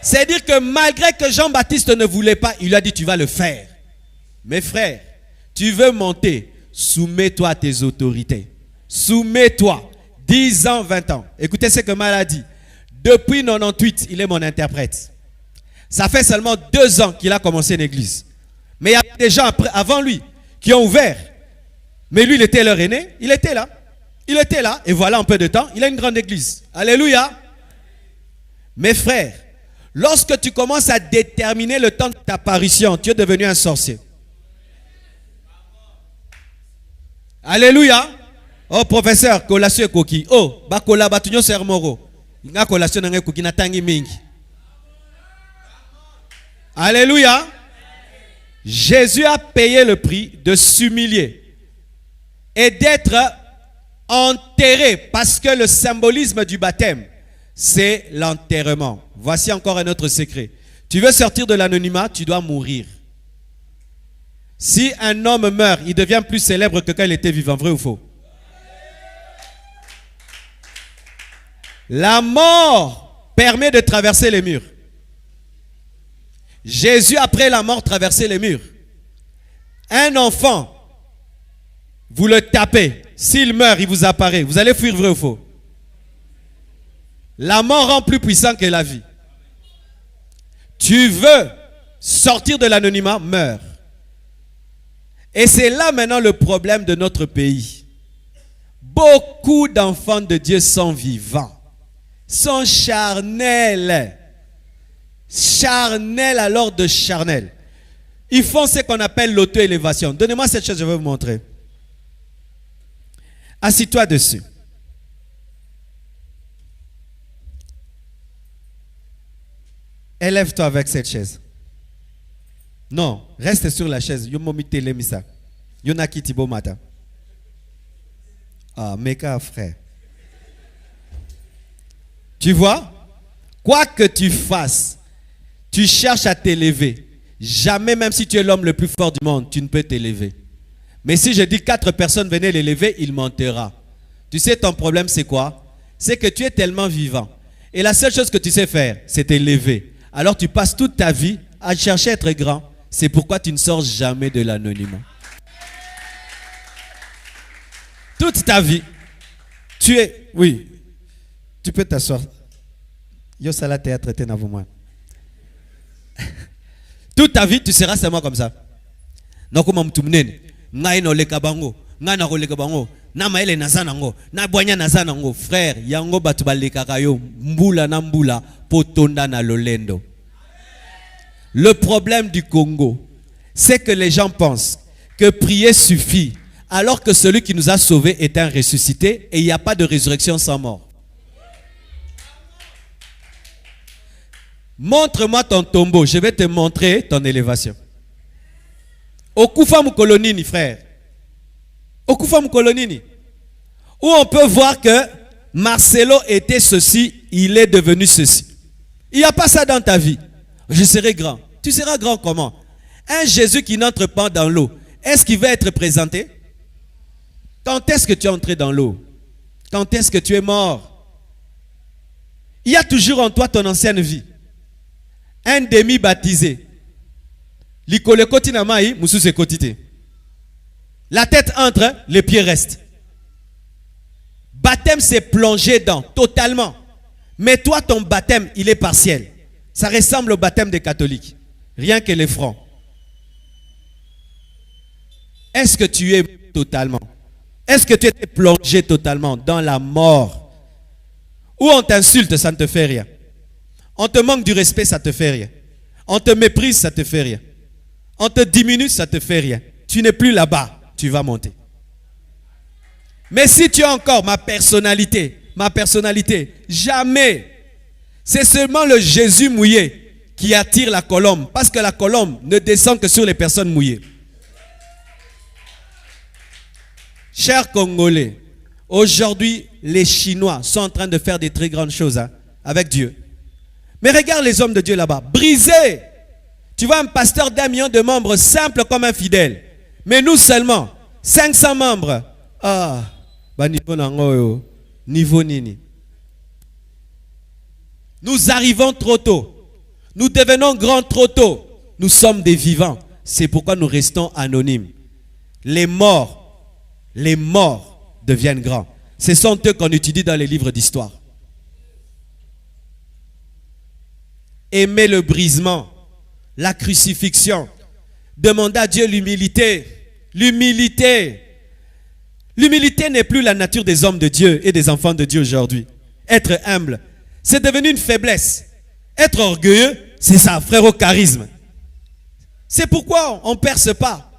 C'est dire que malgré que Jean-Baptiste ne voulait pas, il lui a dit, tu vas le faire. Mes frères, tu veux monter, soumets-toi à tes autorités. Soumets-toi. 10 ans, 20 ans. Écoutez ce que Mal a dit. Depuis 98, il est mon interprète. Ça fait seulement 2 ans qu'il a commencé une église. Mais il y a des gens avant lui qui ont ouvert. Mais lui, il était leur aîné. Il était là. Il était là. Et voilà, en peu de temps, il a une grande église. Alléluia. Mes frères, lorsque tu commences à déterminer le temps de ta apparition, tu es devenu un sorcier. Alléluia. Oh, professeur, collation et coquille. Oh, bakola batunyo sermoro. Nga collation nanga coquille na tangi mingi. Alléluia. Jésus a payé le prix de s'humilier et d'être enterré parce que le symbolisme du baptême, c'est l'enterrement. Voici encore un autre secret. Tu veux sortir de l'anonymat, tu dois mourir. Si un homme meurt, il devient plus célèbre que quand il était vivant, vrai ou faux? La mort permet de traverser les murs. Jésus, après la mort, traversait les murs. Un enfant, vous le tapez. S'il meurt, il vous apparaît. Vous allez fuir, vrai ou faux? La mort rend plus puissant que la vie. Tu veux sortir de l'anonymat, meurs. Et c'est là maintenant le problème de notre pays. Beaucoup d'enfants de Dieu sont vivants. Sont charnels. Charnels alors de charnels. Ils font ce qu'on appelle l'auto-élévation. Donnez-moi cette chose, je vais vous montrer. Assis-toi dessus. Élève-toi avec cette chaise. Non, reste sur la chaise. Ah, méga frère. Tu vois? Quoi que tu fasses, tu cherches à t'élever. Jamais, même si tu es l'homme le plus fort du monde, tu ne peux t'élever. Mais si je dis 4 personnes venaient l'élever, il mentira. Tu sais, ton problème, c'est quoi? C'est que tu es tellement vivant. Et la seule chose que tu sais faire, c'est t'élever. Alors tu passes toute ta vie à chercher à être grand. C'est pourquoi tu ne sors jamais de l'anonymat. Toute ta vie, tu es... Oui, tu peux t'asseoir. Yo sala théâtre t'es moi. Toute ta vie, tu seras seulement comme ça. Nakuma mtumnene, ngai no lekabango, ngai na lekabango, na maele nazanango, na boanya nazanango, frère, yango batu balekaka yo, mbula na mbula, potonda na lolendo. Le problème du Congo, c'est que les gens pensent que prier suffit, alors que celui qui nous a sauvés est un ressuscité et il n'y a pas de résurrection sans mort. Montre-moi ton tombeau, je vais te montrer ton élévation. Okufa Mukolonini, frère. Okufa Mukolonini. Où on peut voir que Marcelo était ceci, il est devenu ceci. Il n'y a pas ça dans ta vie. Je serai grand. Tu seras grand comment? Un Jésus qui n'entre pas dans l'eau, est-ce qu'il va être présenté? Quand est-ce que tu es entré dans l'eau? Quand est-ce que tu es mort? Il y a toujours en toi ton ancienne vie. Un demi-baptisé. La tête entre, les pieds restent. Baptême, c'est plonger dans, totalement. Mais toi, ton baptême, il est partiel. Ça ressemble au baptême des catholiques. Rien que les francs. Est-ce que tu es totalement? Est-ce que tu es plongé totalement dans la mort? Ou on t'insulte, ça ne te fait rien. On te manque du respect, ça ne te fait rien. On te méprise, ça ne te fait rien. On te diminue, ça ne te fait rien. Tu n'es plus là-bas, tu vas monter. Mais si tu as encore ma personnalité, jamais. C'est seulement le Jésus mouillé qui attire la colombe. Parce que la colombe ne descend que sur les personnes mouillées. Chers Congolais, aujourd'hui, les Chinois sont en train de faire des très grandes choses avec Dieu. Mais regarde les hommes de Dieu là-bas, brisés. Tu vois un pasteur d'1 million de membres, simple comme un fidèle. Mais nous seulement, 500 membres. Ah, bah niveau nini. Nous arrivons trop tôt. Nous devenons grands trop tôt. Nous sommes des vivants. C'est pourquoi nous restons anonymes. Les morts deviennent grands. Ce sont eux qu'on étudie dans les livres d'histoire. Aimer le brisement, la crucifixion, demander à Dieu l'humilité. L'humilité. L'humilité n'est plus la nature des hommes de Dieu et des enfants de Dieu aujourd'hui. Être humble, c'est devenu une faiblesse. Être orgueilleux, c'est ça, frère, au charisme. C'est pourquoi on ne perce pas.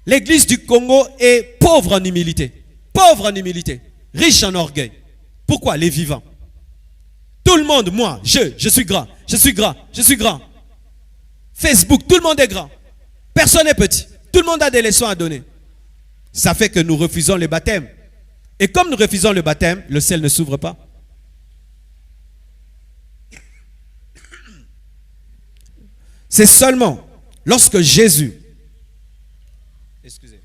L'église du Congo est pauvre en humilité. Pauvre en humilité. Riche en orgueil. Pourquoi? Les vivants. Tout le monde, moi, je suis grand, je suis grand, je suis grand. Facebook, tout le monde est grand. Personne n'est petit. Tout le monde a des leçons à donner. Ça fait que nous refusons le baptême. Et comme nous refusons le baptême, le ciel ne s'ouvre pas. C'est seulement lorsque Jésus... Excusez.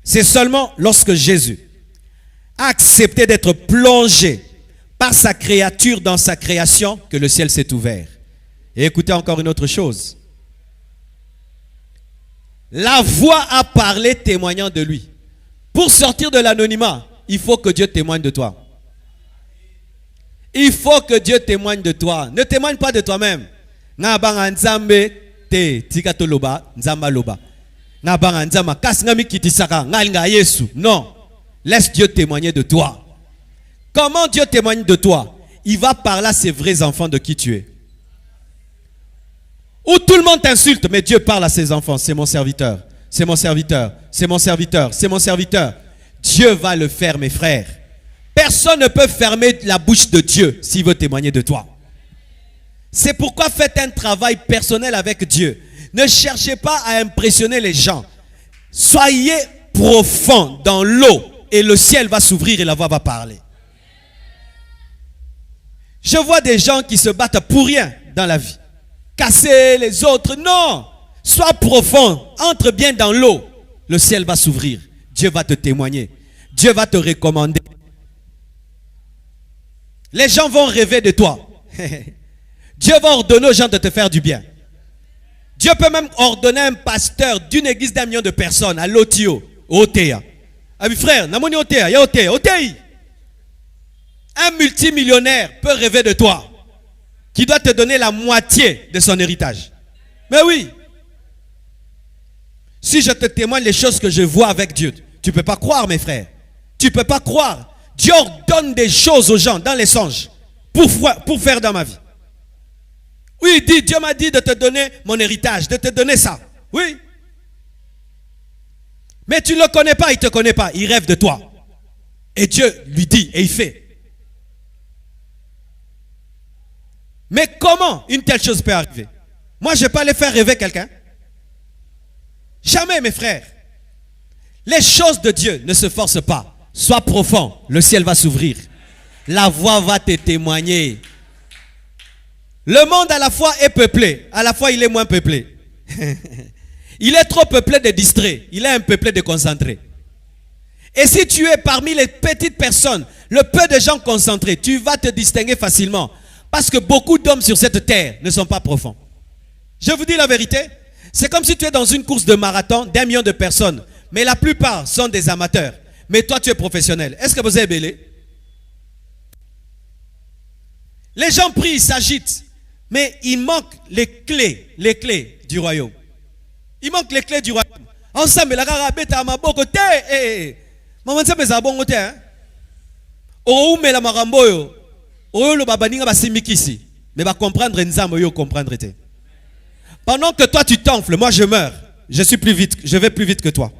C'est seulement lorsque Jésus a accepté d'être plongé par sa créature dans sa création que le ciel s'est ouvert. Et écoutez encore une autre chose. La voix a parlé témoignant de lui. Pour sortir de l'anonymat, il faut que Dieu témoigne de toi. Il faut que Dieu témoigne de toi. Ne témoigne pas de toi-même. Non. Laisse Dieu témoigner de toi. Comment Dieu témoigne de toi? Il va parler à ses vrais enfants de qui tu es. Où tout le monde t'insulte, mais Dieu parle à ses enfants. C'est mon serviteur, c'est mon serviteur, c'est mon serviteur, c'est mon serviteur. Dieu va le faire, mes frères. Personne ne peut fermer la bouche de Dieu s'il veut témoigner de toi. C'est pourquoi faites un travail personnel avec Dieu. Ne cherchez pas à impressionner les gens. Soyez profond dans l'eau. et le ciel va s'ouvrir et la voix va parler. Je vois des gens qui se battent pour rien dans la vie. Casser les autres, non. Sois profond, entre bien dans l'eau. Le ciel va s'ouvrir. Dieu va te témoigner. Dieu va te recommander. Les gens vont rêver de toi. Dieu va ordonner aux gens de te faire du bien. Dieu peut même ordonner à un pasteur d'une église d'1 million de personnes à l'Otio, au Otea. Ah oui frère, namoni Otea, ya Otea, Otei. Un multimillionnaire peut rêver de toi, qui doit te donner la moitié de son héritage. Mais oui. Si je te témoigne les choses que je vois avec Dieu, tu ne peux pas croire, mes frères. Tu ne peux pas croire. Dieu ordonne des choses aux gens dans les songes pour faire dans ma vie. Oui, il dit, Dieu m'a dit de te donner mon héritage, de te donner ça. Oui. Mais tu ne le connais pas, il ne te connaît pas. Il rêve de toi. Et Dieu lui dit et il fait. Mais comment une telle chose peut arriver? Moi, je ne vais pas aller faire rêver quelqu'un. Jamais, mes frères. Les choses de Dieu ne se forcent pas. Sois profond, le ciel va s'ouvrir. La voix va te témoigner. Le monde à la fois est peuplé, à la fois il est moins peuplé. Il est trop peuplé de distraits, il est un peuplé de concentrés. Et si tu es parmi les petites personnes, le peu de gens concentrés, tu vas te distinguer facilement. Parce que beaucoup d'hommes sur cette terre ne sont pas profonds. Je vous dis la vérité, c'est comme si tu es dans une course de marathon d'1 million de personnes. Mais la plupart sont des amateurs. Mais toi tu es professionnel. Est-ce que vous avez belé? Les gens prient, ils s'agitent. Mais il manque les clés du royaume. Il manque les clés du royaume. Ensemble, la garabeta ma bokote. Maman ça me zabongo te hein. O me la maramboyo. O lo babaninga basimikisi. Mais va comprendre nzambo yo comprendre te. Pendant que toi tu t'enfles, moi je meurs. Je vais plus vite que toi.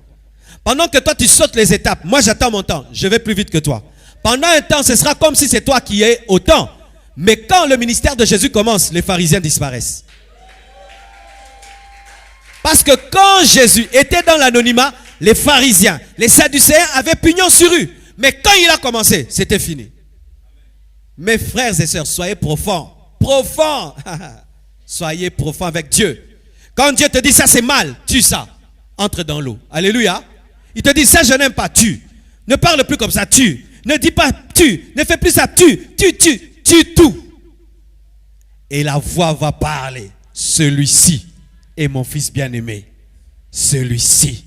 Pendant que toi tu sautes les étapes, moi j'attends mon temps, je vais plus vite que toi. Pendant un temps, ce sera comme si c'est toi qui es au temps. Mais quand le ministère de Jésus commence, les pharisiens disparaissent. Parce que quand Jésus était dans l'anonymat, les pharisiens, les sadducéens avaient pignon sur rue. Mais quand il a commencé, c'était fini. Mes frères et sœurs, soyez profonds. Profonds. Soyez profonds avec Dieu. Quand Dieu te dit ça c'est mal, tue ça. Entre dans l'eau. Alléluia. Il te dit ça je n'aime pas, tue. Ne parle plus comme ça, tue. Ne dis pas tue. Ne fais plus ça, tue. Tue tout. Et la voix va parler. Celui-ci est mon fils bien-aimé. Celui-ci.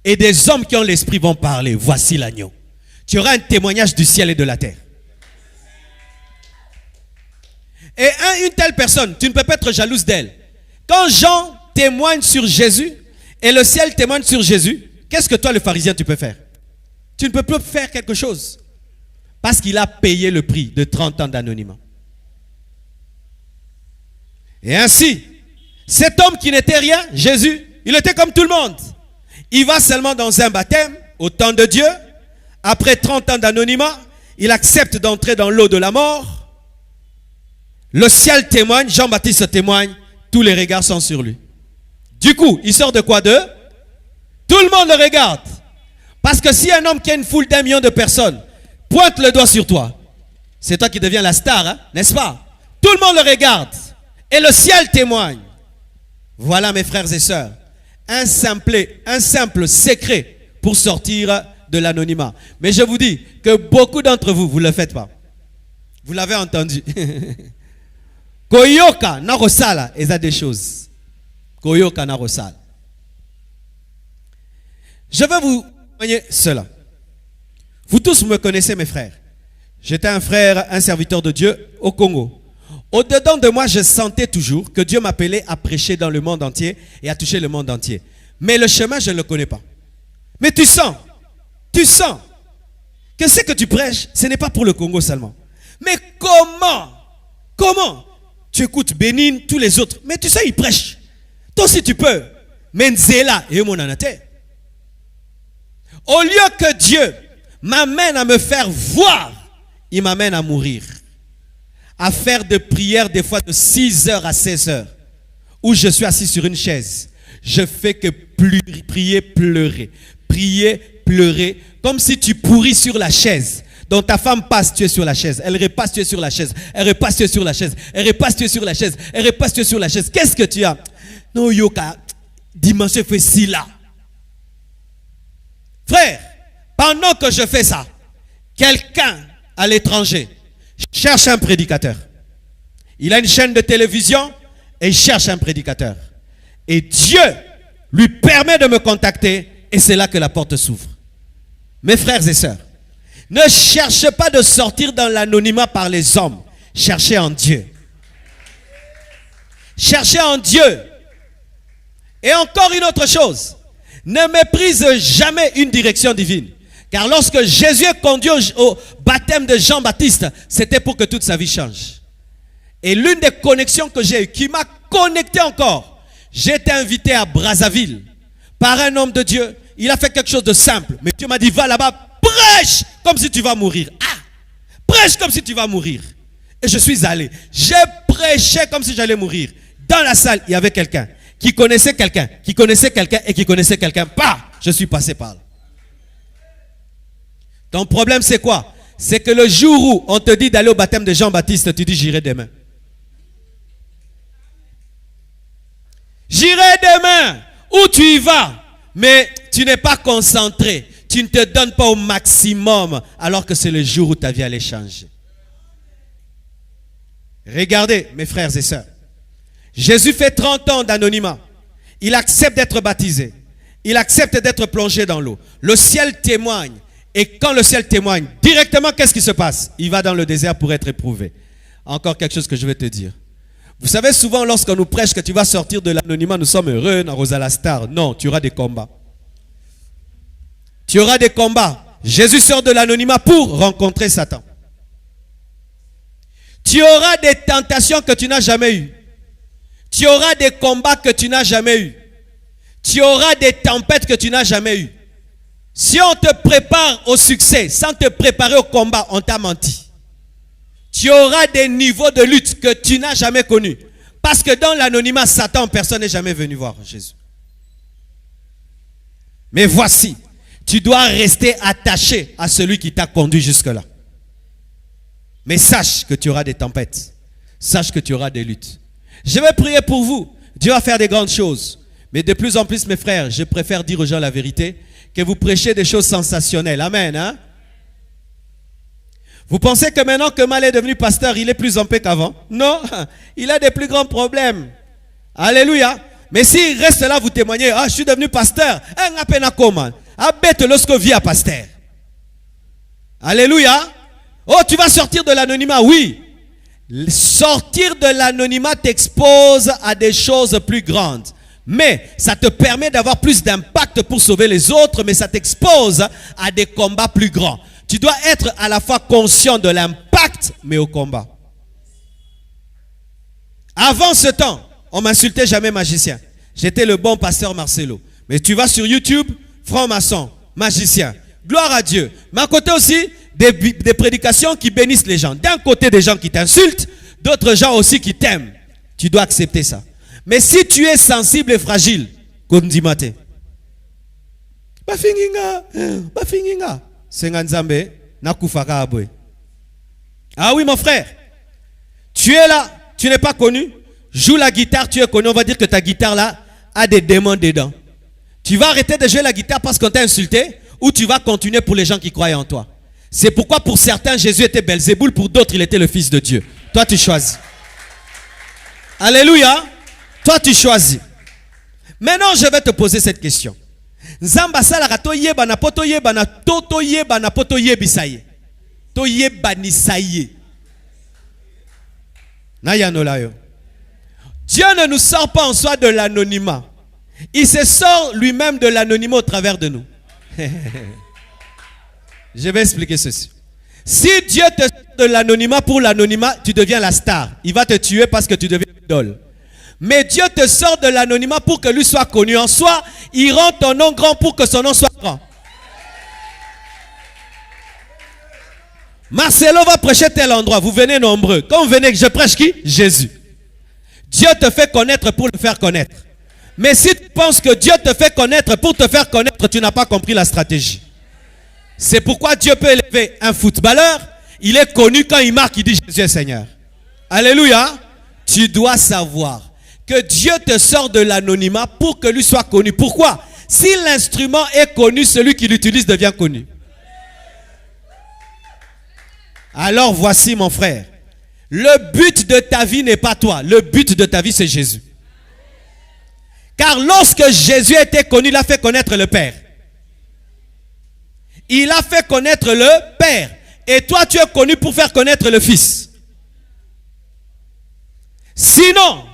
Et des hommes qui ont l'esprit vont parler. Voici l'agneau. Tu auras un témoignage du ciel et de la terre. Et une telle personne, tu ne peux pas être jalouse d'elle. Quand Jean témoigne sur Jésus et le ciel témoigne sur Jésus, qu'est-ce que toi le pharisien tu peux faire? Tu ne peux plus faire quelque chose. Parce qu'il a payé le prix de 30 ans d'anonymat. Et ainsi, cet homme qui n'était rien, Jésus, il était comme tout le monde. Il va seulement dans un baptême, au temps de Dieu. Après 30 ans d'anonymat, il accepte d'entrer dans l'eau de la mort. Le ciel témoigne, Jean-Baptiste témoigne, tous les regards sont sur lui. Du coup, il sort de quoi d'eux? Tout le monde le regarde. Parce que si un homme qui a une foule d'1 million de personnes pointe le doigt sur toi, c'est toi qui deviens la star, hein, n'est-ce pas? Tout le monde le regarde. Et le ciel témoigne. Voilà mes frères et sœurs, un simple secret pour sortir de l'anonymat. Mais je vous dis que beaucoup d'entre vous, vous ne le faites pas. Vous l'avez entendu. Koyoka narosala, et ça des choses. Koyoka narosala. Je vais vous témoigner cela. Vous tous me connaissez mes frères. J'étais un frère, un serviteur de Dieu au Congo. Au-dedans de moi, je sentais toujours que Dieu m'appelait à prêcher dans le monde entier et à toucher le monde entier. Mais le chemin, je ne le connais pas. Mais tu sens que ce que tu prêches, ce n'est pas pour le Congo seulement. Mais comment tu écoutes Bénin, tous les autres, mais tu sais, ils prêchent. Toi aussi tu peux. Mais Nzela et mon anate. Au lieu que Dieu m'amène à me faire voir, il m'amène à mourir. À faire des prières des fois de 6h à 16h. Où je suis assis sur une chaise. Je fais que prier, pleurer. Prier, pleurer comme si tu pourris sur la chaise. Donc ta femme passe, tu es sur la chaise. Elle repasse, tu es sur la chaise. Elle repasse, tu es sur la chaise. Elle repasse, tu es sur la chaise. Elle repasse, tu es sur la chaise. Qu'est-ce que tu as? Non, yoka, dimanche fait ci là. Frère, pendant que je fais ça, quelqu'un à l'étranger cherche un prédicateur. Il a une chaîne de télévision et il cherche un prédicateur. Et Dieu lui permet de me contacter et c'est là que la porte s'ouvre. Mes frères et sœurs, ne cherchez pas de sortir dans l'anonymat par les hommes. Cherchez en Dieu. Cherchez en Dieu. Et encore une autre chose. Ne méprise jamais une direction divine. Car lorsque Jésus est conduit au baptême de Jean-Baptiste, c'était pour que toute sa vie change. Et l'une des connexions que j'ai eues, qui m'a connecté encore, j'ai été invité à Brazzaville par un homme de Dieu. Il a fait quelque chose de simple. Mais Dieu m'a dit, va là-bas, prêche comme si tu vas mourir. Ah, prêche comme si tu vas mourir. Et je suis allé. J'ai prêché comme si j'allais mourir. Dans la salle, il y avait quelqu'un qui connaissait quelqu'un, qui connaissait quelqu'un et qui connaissait quelqu'un. Pas, je suis passé par là. Ton problème, c'est quoi? C'est que le jour où on te dit d'aller au baptême de Jean-Baptiste, tu dis j'irai demain. J'irai demain. Où tu y vas, mais tu n'es pas concentré. Tu ne te donnes pas au maximum, alors que c'est le jour où ta vie allait changer. Regardez, mes frères et sœurs. Jésus fait 30 ans d'anonymat. Il accepte d'être baptisé. Il accepte d'être plongé dans l'eau. Le ciel témoigne. Et quand le ciel témoigne, directement, qu'est-ce qui se passe? Il va dans le désert pour être éprouvé. Encore quelque chose que je vais te dire. Vous savez, souvent, lorsqu'on nous prêche que tu vas sortir de l'anonymat, nous sommes heureux, dans Rosala Star. Non, tu auras des combats. Tu auras des combats. Jésus sort de l'anonymat pour rencontrer Satan. Tu auras des tentations que tu n'as jamais eues. Tu auras des combats que tu n'as jamais eus. Tu auras des tempêtes que tu n'as jamais eues. Si on te prépare au succès sans te préparer au combat, on t'a menti. Tu auras des niveaux de lutte que tu n'as jamais connus. Parce que dans l'anonymat, Satan, personne n'est jamais venu voir Jésus. Mais voici, tu dois rester attaché à celui qui t'a conduit jusque-là. Mais sache que tu auras des tempêtes. Sache que tu auras des luttes. Je vais prier pour vous. Dieu va faire des grandes choses. Mais de plus en plus, mes frères, je préfère dire aux gens la vérité, que vous prêchez des choses sensationnelles. Amen. Hein? Vous pensez que maintenant que Mal est devenu pasteur, il est plus en paix qu'avant? Non, il a des plus grands problèmes. Alléluia. Mais s'il reste là, vous témoignez, ah, je suis devenu pasteur. Pasteur. Alléluia. Oh, tu vas sortir de l'anonymat? Oui. Sortir de l'anonymat t'expose à des choses plus grandes. Mais ça te permet d'avoir plus d'impact pour sauver les autres, mais ça t'expose à des combats plus grands. Tu dois être à la fois conscient de l'impact, mais au combat. Avant ce temps, on m'insultait jamais magicien. J'étais le bon pasteur Marcelo. Mais tu vas sur YouTube, franc-maçon, magicien. Gloire à Dieu. Mais à côté aussi, des prédications qui bénissent les gens. D'un côté, des gens qui t'insultent, d'autres gens aussi qui t'aiment. Tu dois accepter ça. Mais si tu es sensible et fragile, comme dit Maté, ah oui, mon frère, tu es là, tu n'es pas connu, joue la guitare, tu es connu, on va dire que ta guitare là a des démons dedans. Tu vas arrêter de jouer la guitare parce qu'on t'a insulté, ou tu vas continuer pour les gens qui croient en toi. C'est pourquoi pour certains, Jésus était Belzéboul, pour d'autres, il était le Fils de Dieu. Toi, tu choisis. Alléluia. Toi, tu choisis. Maintenant, je vais te poser cette question. Nzamba salaka to yebana poto yebana toto yebana poto yebisaye. To yebanisaye. Nayanolayo. Dieu ne nous sort pas en soi de l'anonymat. Il se sort lui-même de l'anonymat au travers de nous. Je vais expliquer ceci. Si Dieu te sort de l'anonymat pour l'anonymat, tu deviens la star. Il va te tuer parce que tu deviens idole. Mais Dieu te sort de l'anonymat pour que lui soit connu en soi. Il rend ton nom grand pour que son nom soit grand. Marcelo va prêcher tel endroit. Vous venez nombreux. Quand vous venez, je prêche qui? Jésus. Dieu te fait connaître pour le faire connaître. Mais si tu penses que Dieu te fait connaître pour te faire connaître, tu n'as pas compris la stratégie. C'est pourquoi Dieu peut élever un footballeur. Il est connu quand il marque, il dit Jésus est Seigneur. Alléluia. Tu dois savoir que Dieu te sort de l'anonymat pour que lui soit connu. Pourquoi? Si l'instrument est connu, celui qui l'utilise devient connu. Alors voici mon frère. Le but de ta vie n'est pas toi. Le but de ta vie c'est Jésus. Car lorsque Jésus était connu, il a fait connaître le Père. Il a fait connaître le Père. Et toi, tu es connu pour faire connaître le Fils. Sinon,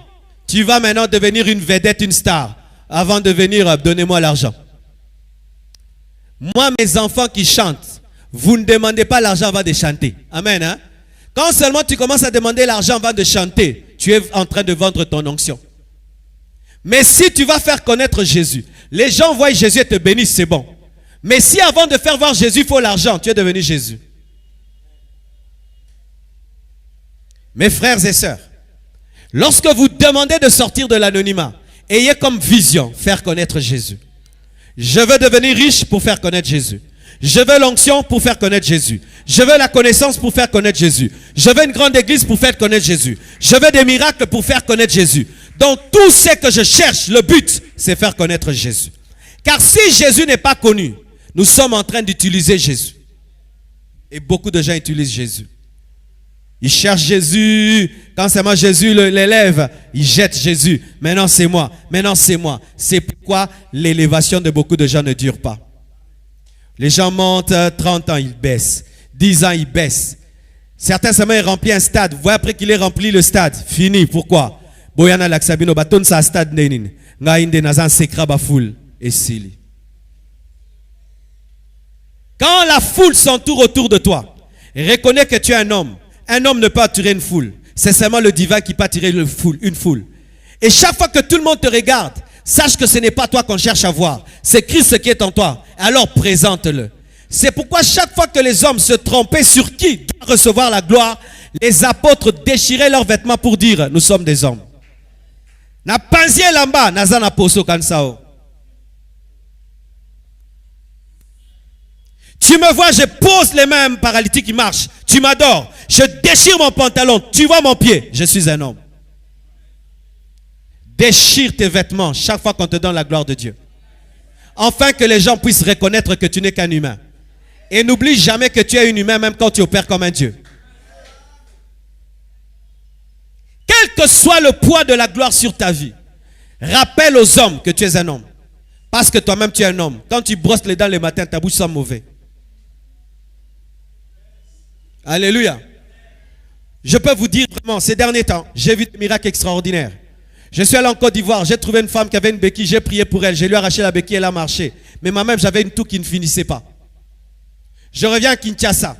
tu vas maintenant devenir une vedette, une star. Avant de venir, donnez-moi l'argent. Moi, mes enfants qui chantent, vous ne demandez pas l'argent avant de chanter. Amen. Hein? Quand seulement tu commences à demander l'argent avant de chanter, tu es en train de vendre ton onction. Mais si tu vas faire connaître Jésus, les gens voient Jésus et te bénissent, c'est bon. Mais si avant de faire voir Jésus, il faut l'argent, tu es devenu Jésus. Mes frères et sœurs, lorsque vous demandez de sortir de l'anonymat, ayez comme vision faire connaître Jésus. Je veux devenir riche pour faire connaître Jésus. Je veux l'onction pour faire connaître Jésus. Je veux la connaissance pour faire connaître Jésus. Je veux une grande église pour faire connaître Jésus. Je veux des miracles pour faire connaître Jésus. Donc tout ce que je cherche, le but, c'est faire connaître Jésus. Car si Jésus n'est pas connu, nous sommes en train d'utiliser Jésus. Et beaucoup de gens utilisent Jésus. Ils cherchent Jésus. Quand seulement Jésus l'élève, ils jettent Jésus. Maintenant c'est moi. Maintenant c'est moi. C'est pourquoi l'élévation de beaucoup de gens ne dure pas. Les gens montent 30 ans, ils baissent. 10 ans, ils baissent. Certains seulement ils remplissent un stade. Vous voyez après qu'il ait rempli le stade. Fini. Pourquoi? Boyana laksabino baton sa stade nenin. Nga inde nazan sekra ba foule et sili. Quand la foule s'entoure autour de toi, reconnais que tu es un homme. Un homme ne peut attirer une foule. C'est seulement le divin qui peut attirer une foule. Et chaque fois que tout le monde te regarde, sache que ce n'est pas toi qu'on cherche à voir. C'est Christ qui est en toi. Alors présente-le. C'est pourquoi chaque fois que les hommes se trompaient sur qui doit recevoir la gloire, les apôtres déchiraient leurs vêtements pour dire, nous sommes des hommes. Na panzie lamba, nazana poso kansao. Tu me vois, je pose les mains à un paralytique qui marche. Tu m'adores. Je déchire mon pantalon. Tu vois mon pied. Je suis un homme. Déchire tes vêtements chaque fois qu'on te donne la gloire de Dieu. Afin que les gens puissent reconnaître que tu n'es qu'un humain. Et n'oublie jamais que tu es un humain même quand tu opères comme un Dieu. Quel que soit le poids de la gloire sur ta vie, rappelle aux hommes que tu es un homme. Parce que toi-même tu es un homme. Quand tu brosses les dents le matin, ta bouche sent mauvais. Alléluia. Je peux vous dire vraiment, ces derniers temps, j'ai vu des miracles extraordinaires. Je suis allé en Côte d'Ivoire, j'ai trouvé une femme qui avait une béquille, j'ai prié pour elle, j'ai lui arraché la béquille, elle a marché. Mais moi-même, j'avais une toux qui ne finissait pas. Je reviens à Kinshasa,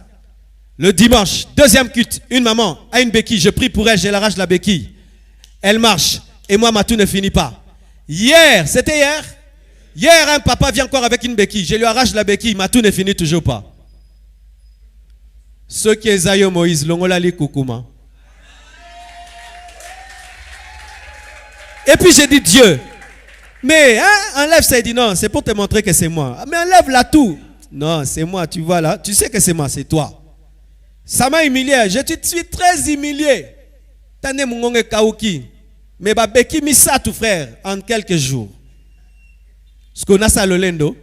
le dimanche, deuxième culte, une maman a une béquille, je prie pour elle, je l'arrache la béquille. Elle marche, et moi, ma toux ne finit pas. Hier, c'était hier. Hier, un papa vient encore avec une béquille, je lui arrache la béquille, ma toux ne finit toujours pas. Ceux qui est Moïse, l'ongolali koukouma. Et puis j'ai dit Dieu, mais hein, enlève ça. Il dit non, c'est pour te montrer que c'est moi. Mais enlève la tout. Non, c'est moi, tu vois là. Tu sais que c'est moi, c'est toi. Ça m'a humilié. Je suis très humilié. Tane mungonge kauki. Mais babeki misa tout frère en quelques jours. Ce qu'on a ça le lendo.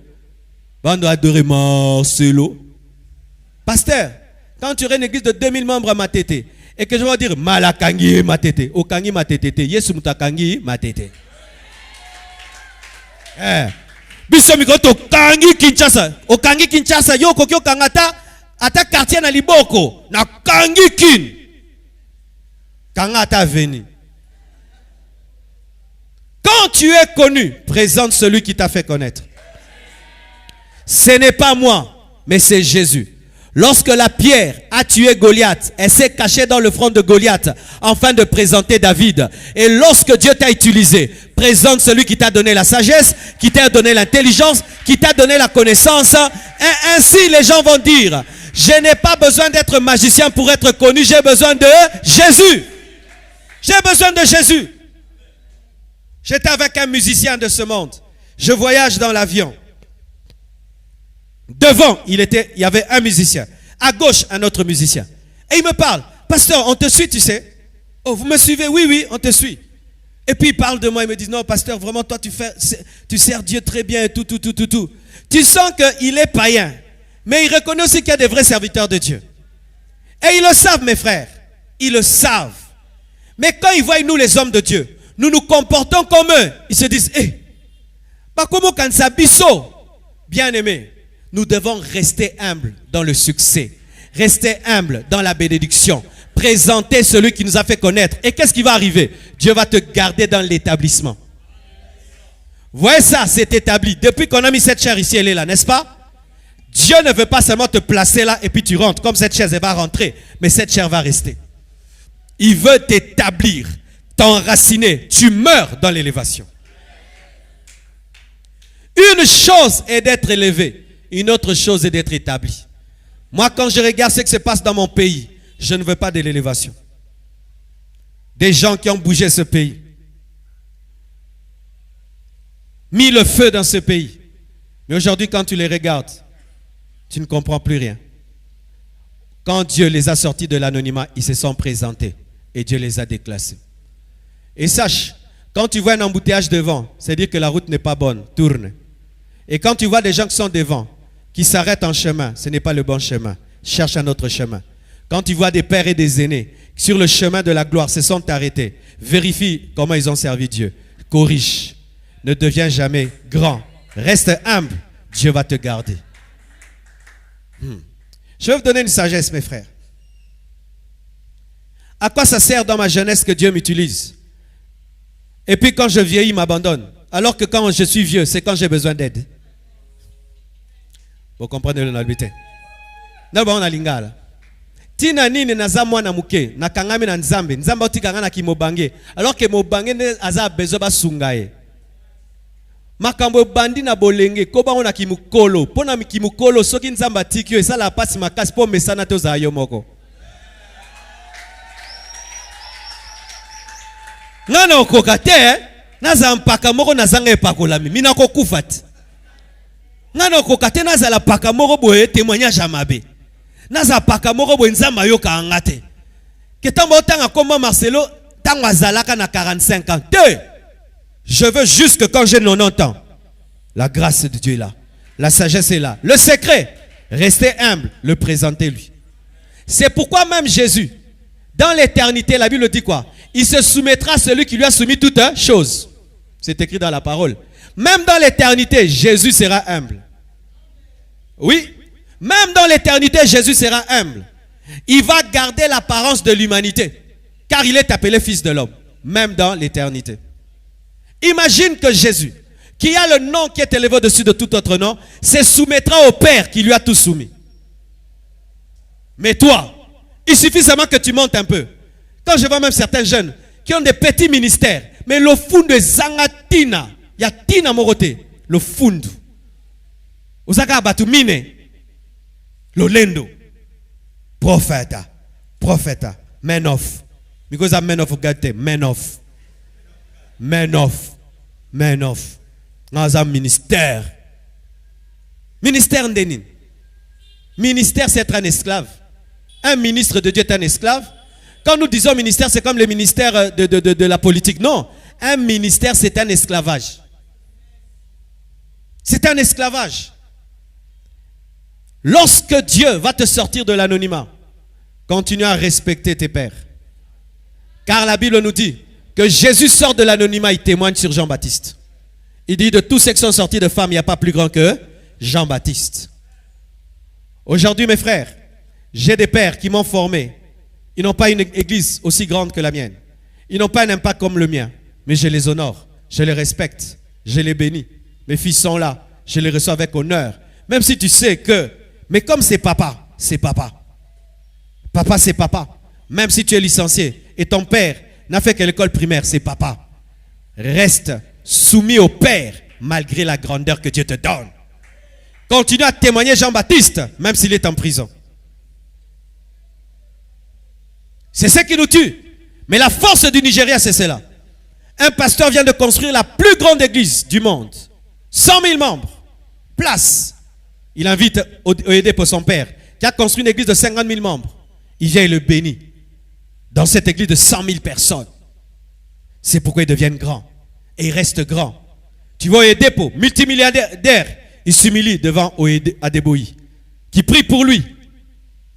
On doit adorer Marcelo. Pasteur, quand tu aurais une église de 2000 membres à Matete, et que je vais dire Malakangi Matete, Okangi Matete, Yesu Mutakangi Matete. Biso mikoto Kangi Kinshasa, Okangi Kinshasa, yo kokyo kangata, ata quartier na liboko, na Kangi Kin. Kangata veni. Quand tu es connu, présente celui qui t'a fait connaître. Ce n'est pas moi, mais c'est Jésus. Lorsque la pierre a tué Goliath, elle s'est cachée dans le front de Goliath afin de présenter David. Et lorsque Dieu t'a utilisé, présente celui qui t'a donné la sagesse, qui t'a donné l'intelligence, qui t'a donné la connaissance. Et ainsi les gens vont dire, je n'ai pas besoin d'être magicien pour être connu, j'ai besoin de Jésus. J'ai besoin de Jésus. J'étais avec un musicien de ce monde. Je voyage dans l'avion. Devant, il y avait un musicien. À gauche, un autre musicien. Et il me parle. Pasteur, on te suit, tu sais. Oh, vous me suivez? Oui, oui, on te suit. Et puis il parle de moi, il me dit, non, pasteur, vraiment, toi, tu sers Dieu très bien et tout. Tu sens qu'il est païen. Mais il reconnaît aussi qu'il y a des vrais serviteurs de Dieu. Et ils le savent, mes frères. Ils le savent. Mais quand ils voient nous, les hommes de Dieu, nous nous comportons comme eux, ils se disent, comment quand ça bisso? Bien aimé, nous devons rester humbles dans le succès. Rester humbles dans la bénédiction. Présenter celui qui nous a fait connaître. Et qu'est-ce qui va arriver? Dieu va te garder dans l'établissement. Vous voyez ça, c'est établi. Depuis qu'on a mis cette chair ici, elle est là, n'est-ce pas? Dieu ne veut pas seulement te placer là et puis tu rentres. Comme cette chaise, elle va rentrer. Mais cette chair va rester. Il veut t'établir, t'enraciner. Tu meurs dans l'élévation. Une chose est d'être élevé. Une autre chose est d'être établi. Moi, quand je regarde ce qui se passe dans mon pays, je ne veux pas de l'élévation. Des gens qui ont bougé ce pays. Mis le feu dans ce pays. Mais aujourd'hui, quand tu les regardes, tu ne comprends plus rien. Quand Dieu les a sortis de l'anonymat, ils se sont présentés. Et Dieu les a déclassés. Et sache, quand tu vois un embouteillage devant, c'est-à-dire que la route n'est pas bonne, tourne. Et quand tu vois des gens qui sont devant, qui s'arrêtent en chemin, ce n'est pas le bon chemin. Cherche un autre chemin. Quand tu vois des pères et des aînés sur le chemin de la gloire se sont arrêtés, vérifie comment ils ont servi Dieu. Corrige. Ne deviens jamais grand. Reste humble. Dieu va te garder. Je vais vous donner une sagesse, mes frères. À quoi ça sert dans ma jeunesse que Dieu m'utilise? Et puis quand je vieillis, il m'abandonne. Alors que quand je suis vieux, c'est quand j'ai besoin d'aide. Vous comprenez le nalbité? Nalba on a lingala. Tina nini naza mwana muke na kangami na nzambe nzambe otikanga na kimobange alors que mobange ne aza bezo basungaye. Makambo bandi na bolenge ko bango na kimukolo pona kimukolo soki nzamba tikyo esala pasi makasi po mesana to za yo moko. Nana okokate naza mpaka moko nazanga epakolami mina kokufa ti. Nana okokate naza la paka moko boye témoignage amabe. Naza paka moko boye nzamba yo ka ngate. Ketambo otanga koma Marcelo tango azalaka na 45 ans. Je veux juste que quand j'ai 90 ans, la grâce de Dieu est là. La sagesse est là. Le secret, restez humble, le présenter lui. C'est pourquoi même Jésus, dans l'éternité, la Bible dit quoi? Il se soumettra à celui qui lui a soumis toutes choses. C'est écrit dans la parole. Même dans l'éternité, Jésus sera humble. Oui, même dans l'éternité, Jésus sera humble. Il va garder l'apparence de l'humanité, car il est appelé fils de l'homme, même dans l'éternité. Imagine que Jésus, qui a le nom qui est élevé au-dessus de tout autre nom, se soumettra au Père qui lui a tout soumis. Mais toi, il suffit seulement que tu montes un peu. Quand je vois même certains jeunes qui ont des petits ministères, mais le fond de Zangatina, il y a Tina Morote, le fond. Osaka Batumine, le lendo, prophète, man of, because I'm man of God, man of. Dans un ministère. Ministère Ndenin. Ministère, c'est être un esclave. Un ministre de Dieu est un esclave. Quand nous disons ministère, c'est comme le ministère de la politique. Non. Un ministère, c'est un esclavage. C'est un esclavage. Lorsque Dieu va te sortir de l'anonymat, continue à respecter tes pères. Car la Bible nous dit que Jésus sort de l'anonymat, il témoigne sur Jean-Baptiste. Il dit de tous ceux qui sont sortis de femmes, il n'y a pas plus grand que Jean-Baptiste. Aujourd'hui, mes frères, j'ai des pères qui m'ont formé. Ils n'ont pas une église aussi grande que la mienne. Ils n'ont pas un impact comme le mien. Mais je les honore, je les respecte, je les bénis. Mes fils sont là, je les reçois avec honneur. Même si tu sais que, mais comme c'est papa, c'est papa. Papa, c'est papa. Même si tu es licencié et ton père n'a fait que l'école primaire, c'est papa. Reste soumis au Père malgré la grandeur que Dieu te donne. Continue à témoigner Jean-Baptiste, même s'il est en prison. C'est ce qui nous tue. Mais la force du Nigeria, c'est cela. Un pasteur vient de construire la plus grande église du monde. 100 000 membres. Place. Il invite Oedipo, son père, qui a construit une église de 50 000 membres. Il vient et le bénit. Dans cette église de 100 000 personnes. C'est pourquoi ils deviennent grands. Et ils restent grands. Tu vois Oedipo, multimilliardaire, il s'humilie devant Adeboyi, qui prie pour lui.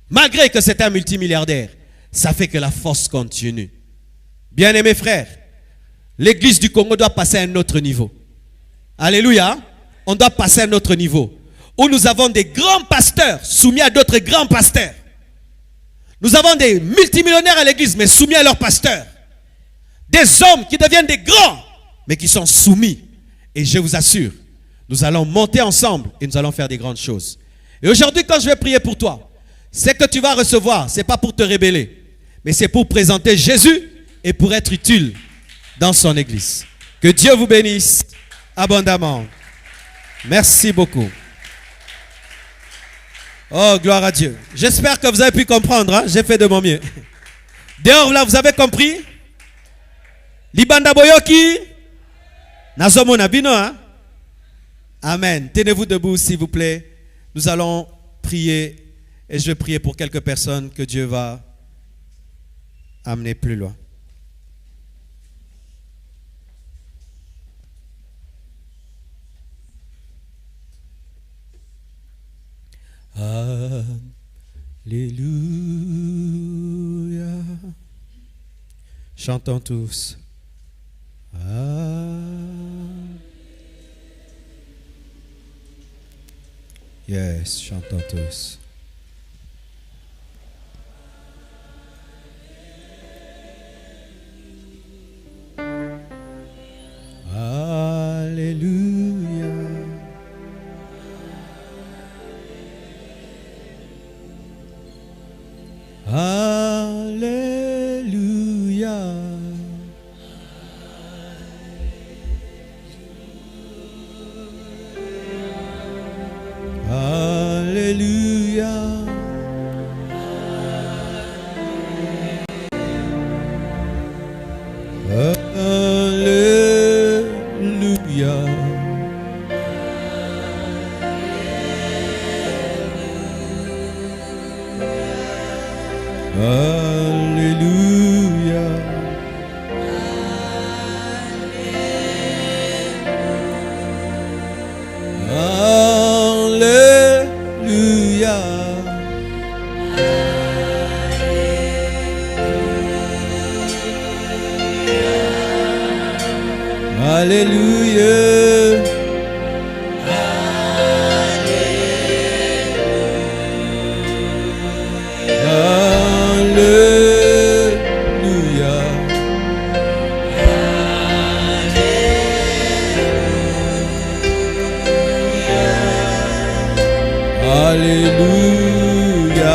Malgré que c'est un multimilliardaire, ça fait que la force continue. Bien-aimés frères, l'église du Congo doit passer à un autre niveau. Alléluia. On doit passer à un autre niveau. Où nous avons des grands pasteurs soumis à d'autres grands pasteurs. Nous avons des multimillionnaires à l'église, mais soumis à leurs pasteurs. Des hommes qui deviennent des grands, mais qui sont soumis. Et je vous assure, nous allons monter ensemble et nous allons faire des grandes choses. Et aujourd'hui, quand je vais prier pour toi, c'est que tu vas recevoir, ce n'est pas pour te rébeller, mais c'est pour présenter Jésus et pour être utile dans son église. Que Dieu vous bénisse abondamment. Merci beaucoup. Oh, gloire à Dieu. J'espère que vous avez pu comprendre. Hein? J'ai fait de mon mieux. Dehors, là, vous avez compris? Libanda Boyoki. Nazomo Nabino. Hein? Amen. Tenez-vous debout, s'il vous plaît. Nous allons prier. Et je vais prier pour quelques personnes que Dieu va amener plus loin. Alléluia. Chantons tous. Yes, chantons tous. Alléluia. Alléluia. Alléluia. Alléluia. Alléluia. Alléluia. Alléluia. Alléluia.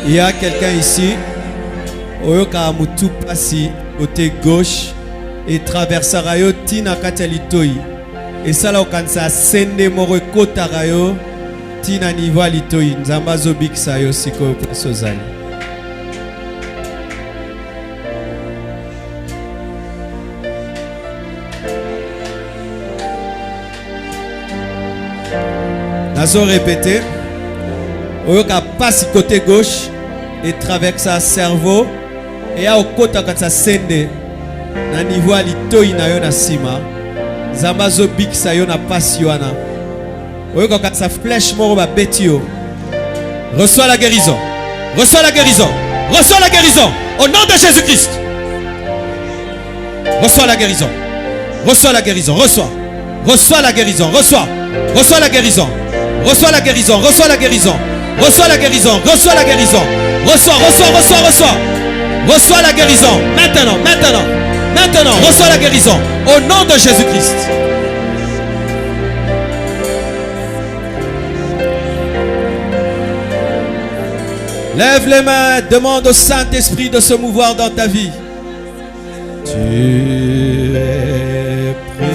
Il y a quelqu'un ici, Oyoka Amutu Pasi, côté gauche, et traversera yo tina katalitoi. Et ça là, quand ça sende moro kota rayo, tina niva litoi, nzamba zobik sayo siko sozali. Nazo répéter, Oyoka passe côté gauche et traverse sa cerveau et à au côté quand ça sende na niveau litoi na yo na sima. Zambazo bik sa yo na passe yoana. Oyoka quand ça flèche moro ba betio. Reçois la guérison. Reçois la guérison. Reçois la guérison au nom de Jésus-Christ. Reçois la guérison. Reçois la guérison. Reçois. Reçois la guérison. Reçois. Reçois la guérison. Reçois la guérison. Reçois la guérison. Reçois la guérison. Reçois la guérison. Reçois. Reçois la guérison. Maintenant. Reçois la guérison. Au nom de Jésus-Christ. Lève les mains. Demande au Saint-Esprit de se mouvoir dans ta vie. Tu es prêt.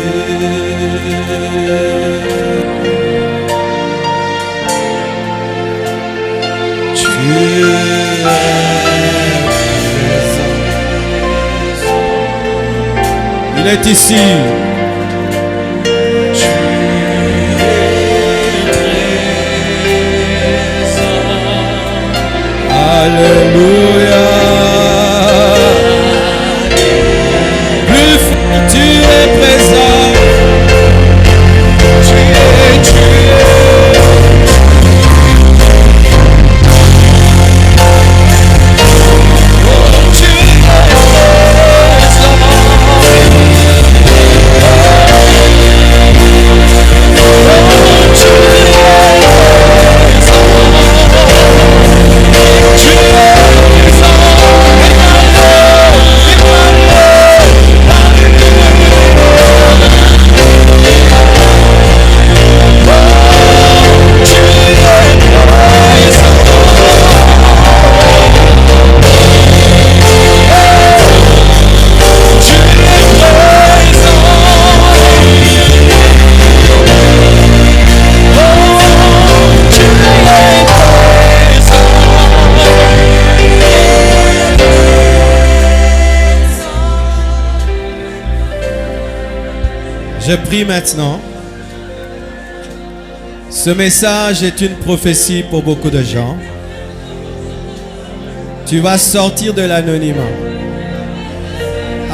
Il est ici. Je prie maintenant. Ce message est une prophétie pour beaucoup de gens. Tu vas sortir de l'anonymat.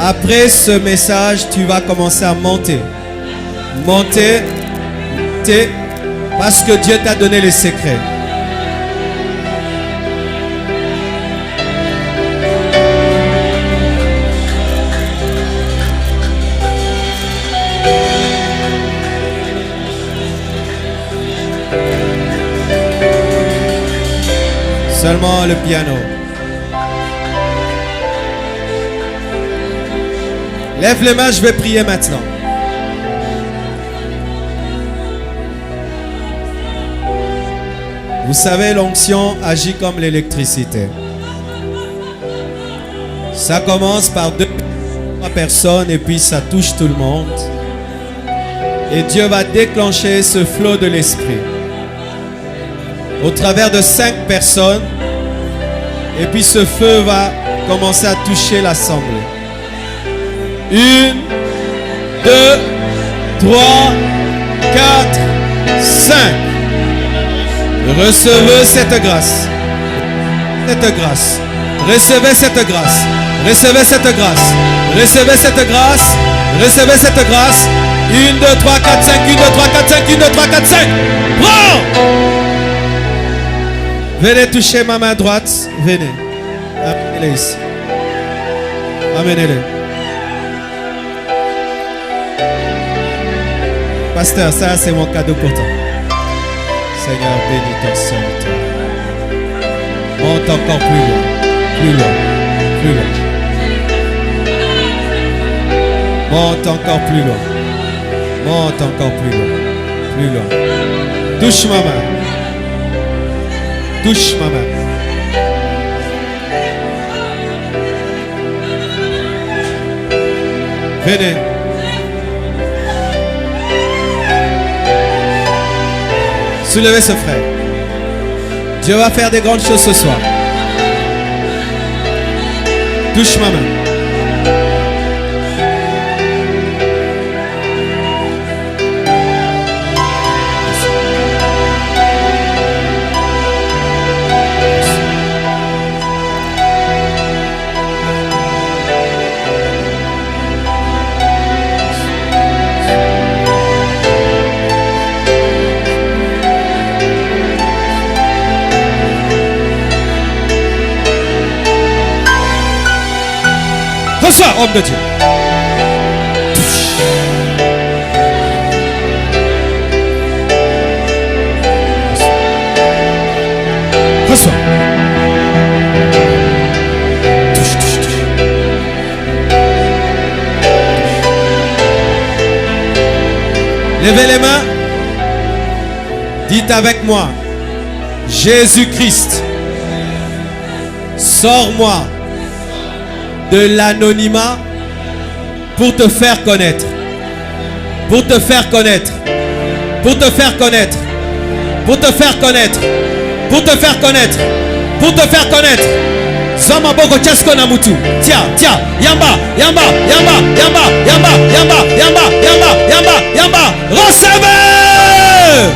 Après ce message, tu vas commencer à monter. Monter, monter, parce que Dieu t'a donné les secrets. Seulement le piano. Lève les mains, je vais prier maintenant. Vous savez, l'onction agit comme l'électricité. Ça commence par 2 personnes et puis ça touche tout le monde. Et Dieu va déclencher ce flot de l'esprit au travers de 5 personnes. Et puis ce feu va commencer à toucher l'assemblée. 1, 2, 3, 4, 5. Recevez cette grâce. Cette grâce. Recevez cette grâce. Recevez cette grâce. Recevez cette grâce. Recevez cette grâce. 1, 2, 3, 4, 5. 1, 2, 3, 4, 5. 1, 2, 3, 4, 5. Prends! Venez toucher ma main droite. Venez. Amenez-les ici. Amenez-les. Pasteur, ça c'est mon cadeau pour toi. Seigneur, bénis ton serviteur. Monte encore plus loin. Plus loin. Plus loin. Monte encore plus loin. Monte encore plus loin. Plus loin. Touche ma main. Touche ma main. Venez. Soulevez ce frère. Dieu va faire des grandes choses ce soir. Touche ma main. Reçois, homme de Dieu. Reçois. Touche, touche, touche. Levez les mains. Dites avec moi. Jésus-Christ, sors-moi de l'anonymat pour te faire connaître. Pour te faire connaître. Pour te faire connaître. Pour te faire connaître. Pour te faire connaître. Pour te faire connaître. Zama boko chasko na mutu. Tia, tia, yamba, yamba, yamba, yamba, yamba, yamba, yamba, yamba, yamba, yamba. Recevez!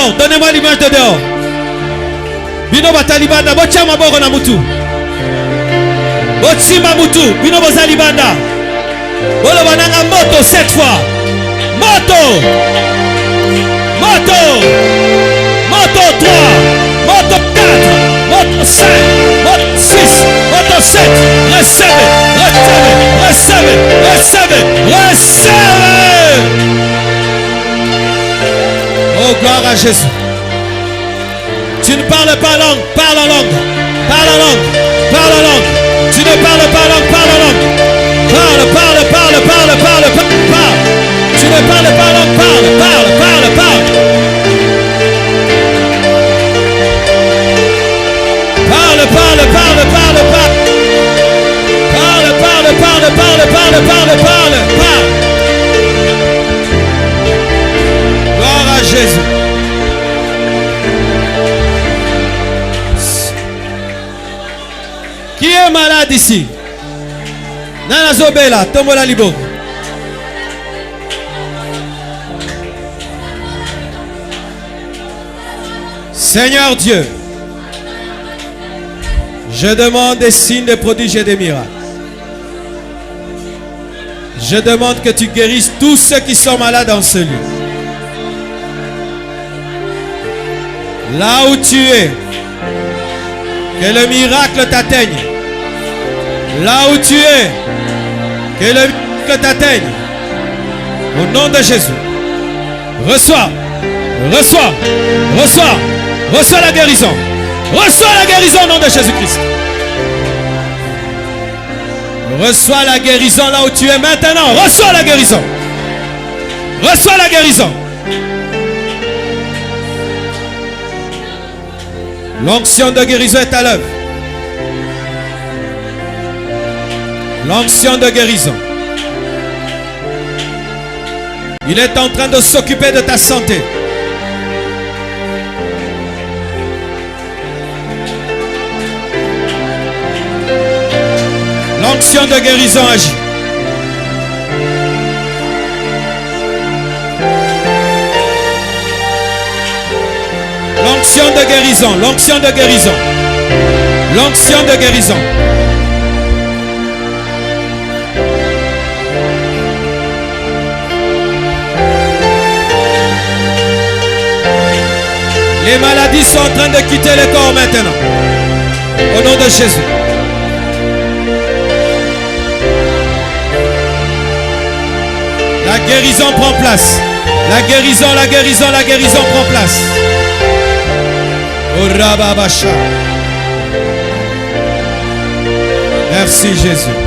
dehors. Donnez-moi l'image de dehors. Bino batalibanda. Botia maboko na mutu. Botima mutu. Bino bozalibanda. Bolo bananga moto 7 fois. Moto. Moto. Moto 3. Moto 4. Moto 5. Moto 6. Moto 7. Recevez. Recevez. Recevez. Recevez. Recevez. Oh, gloire à Jésus. Tu ne parles pas langue. Parle en langue. Parle en langue. Parle en langue. Tu ne parles pas langue. Parle en langue. Parle, parle, parle, parle, parle, parle, parle. Tu ne parles pas langue. Parle, parle, parle, parle. Parle, parle, parle, parle, parle. Parle, parle, parle, parle, parle, parle, parle, parle. Gloire à Jésus. Qui est malade ici? Nana Zobela, Tomola Libo. Seigneur Dieu, je demande des signes, des prodiges et des miracles. Je demande que tu guérisses tous ceux qui sont malades dans ce lieu. Là où tu es, que le miracle t'atteigne. Là où tu es, que le miracle t'atteigne. Au nom de Jésus. Reçois, reçois, reçois, reçois la guérison. Reçois la guérison au nom de Jésus-Christ. Reçois la guérison là où tu es maintenant. Reçois la guérison. Reçois la guérison. L'onction de guérison est à l'œuvre. L'onction de guérison. Il est en train de s'occuper de ta santé. L'onction de guérison agit. L'onction de guérison, l'onction de guérison. L'onction de guérison. Les maladies sont en train de quitter le corps maintenant. Au nom de Jésus. La guérison prend place. La guérison, la guérison, la guérison prend place. Oh Rababasha. Merci Jésus.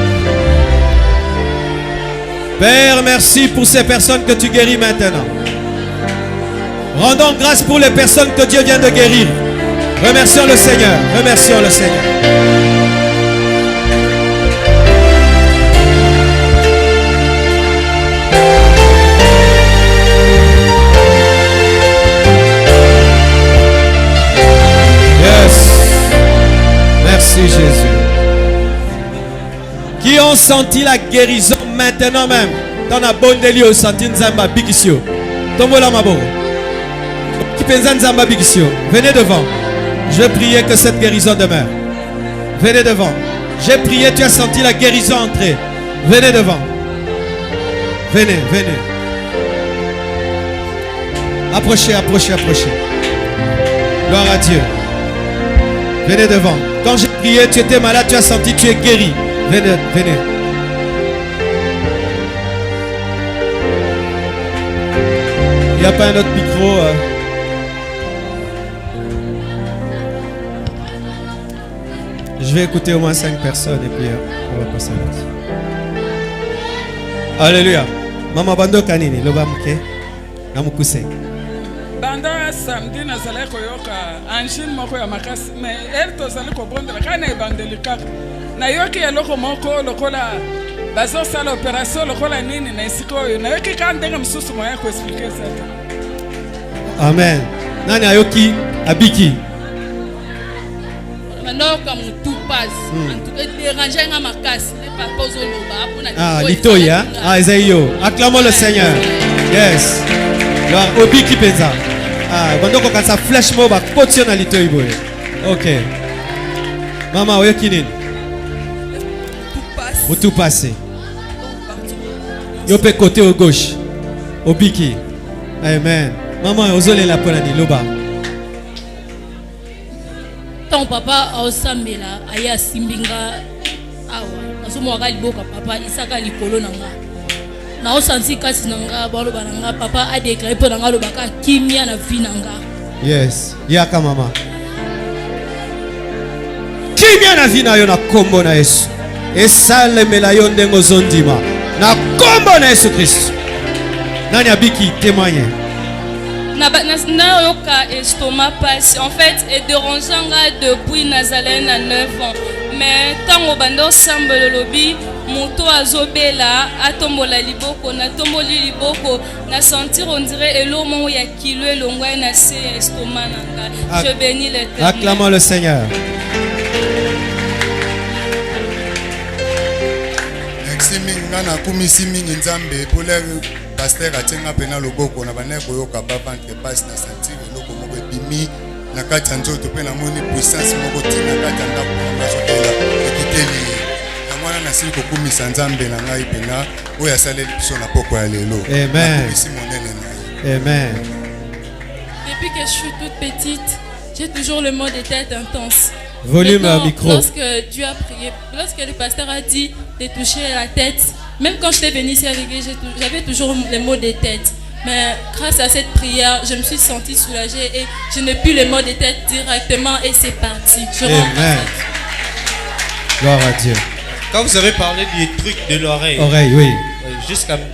Père, merci pour ces personnes que tu guéris maintenant. Rendons grâce pour les personnes que Dieu vient de guérir. Remercions le Seigneur. Remercions le Seigneur. Yes. Merci Jésus. Qui ont senti la guérison maintenant même. Dans la bonne délice au senti Nzamba Bikisio. Tombola Mabo. Venez devant. Je vais prier que cette guérison demeure. Venez devant. J'ai prié, tu as senti la guérison entrer. Venez devant. Venez, venez. Approchez, approchez, approchez. Gloire à Dieu. Venez devant. Quand j'ai prié, tu étais malade, tu as senti, tu es guéri. Venez, venez. Il n'y a pas un autre micro. Je vais écouter au moins 5 personnes et puis on va passer à l'autre. Alléluia. Maman Bando Kanini, Loba Mouké, Namukuse. Banda samedi nazala koyoka angine moko ya makasi mais elle tozali kobondela kana ebandelika nayoki eloko moko lokola bazosala opération lokola nini na esika oyo nayoki ka ndenge mosusu moya koexplike ça. Amen. Nani ayoki abiki? Ah, Litoya. Ah, Esaïo. Acclamons le Seigneur. Yes. Gloire au Biki Peza. Ah, quand on a sa flèche mo ba potio na lito iboye. OK. Maman, oyo kinini? Tout passe. Pour tout passer. Partout. Yo pe côté au gauche. Au biki. Amen. Maman, ozole la polani loba. Ton papa aosambela aya simbinga awa. Asomwaka liboka papa isaka likolo nanga. Na osanti kasi nanga baloba nanga papa a déclaré pour nanga lobaka kimia na vie nanga. Yes. Yaka mama. Kimia na vie na yo na kombo na Yesu. Esalemela yo ndengo zondima. Na kombo na Yesu Christ. Nani abiki témoigner? Na yoka estomac passe en fait et dérangeanga depuis Nazareth à 9 ans mais tango bando sambelo lobi moto azobela atombola liboko na tomboli liboko na sentir on dirait elomo ya kilo elongwa na se estomac nanga. Je bénis l'Éternel. Acclamons le Seigneur. Merci minga na kumisi mingi nzambe pour le pasteur atenga pena loboko na bana koyoka ba ventre passe na sentir eloko moko bimi na kati ya nzoto pe na moni puissance moko tina kati ya ndako na sokela ekiteli na mwana na sili kokumisa nzambe na ngai pena oyo asaleli biso na poko ya lelo. Amen. Kumisi monene na ye. Amen. Depuis que je suis toute petite, j'ai toujours le mot de tête intense. Volume Maintenant, micro. Lorsque Dieu a prié, lorsque le pasteur a dit de toucher la tête, même quand j'étais venue ici à l'église, j'avais toujours les maux de tête. Mais grâce à cette prière, je me suis sentie soulagée et je n'ai plus les maux de tête directement et c'est parti. Je rentre. Amen. Gloire à Dieu. Quand vous avez parlé du truc de l'oreille, Oreille, oui.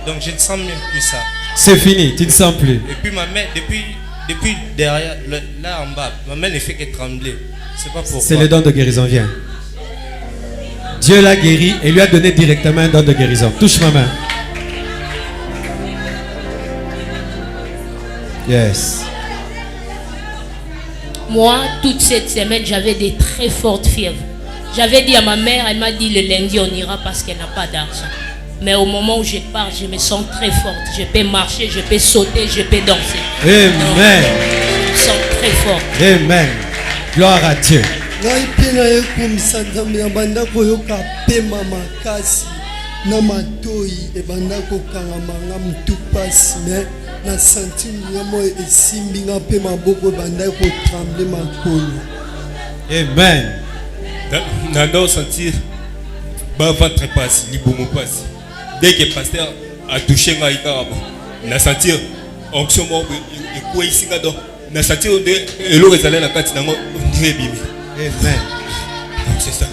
donc je ne sens même plus ça. C'est fini, tu ne sens plus. Et puis ma main, depuis derrière, là en bas, ma main ne fait que trembler. C'est pas pourquoi. C'est le don de guérison, viens. Dieu l'a guéri et lui a donné directement un don de guérison. Touche ma main. Yes. Moi, toute cette semaine, j'avais des très fortes fièvres. J'avais dit à ma mère, elle m'a dit le lundi on ira parce qu'elle n'a pas d'argent. Mais au moment où je pars, je me sens très forte. Je peux marcher, je peux sauter, je peux danser. Amen. Donc, je me sens très forte. Amen. Gloire à Dieu. ngai mpe nayekumisa nzambe na banda koyoka pema makasi na matoi ebanda kokangamanga mutu pasi me na santi nyamo esimbi nga mpe maboko ebanda kotremble makolo. Amen. Nando sentir bas ventre passe, libomo passe. Dès que le pasteur a touché ma ikarabo, na sentir onction mo e ko isinga do, na sentir de elo ezala na kati nango ndire bimi. Amen. C'est ça.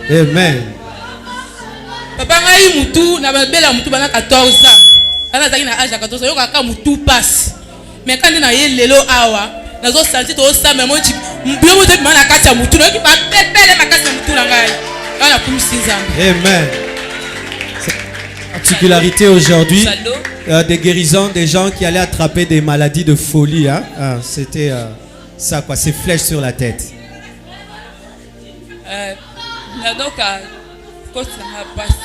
Amen. Papa ngai mutu na babela mutu bana 14 ans. Bana zaki na âge ya 14 ans yo kaka mutu passe. Mais quand na ye lelo awa, nazo sentir to sa mais moi mbio mo te bana kati ya mutu no ki ba pepele makasi ya mutu na ngai. Bana kumisi nzambe. Amen. Particularité aujourd'hui, des guérisons des gens qui allaient attraper des maladies de folie. Hein? Ah, c'était ça quoi, ces flèches sur la tête. Nadoka kotisa na passe.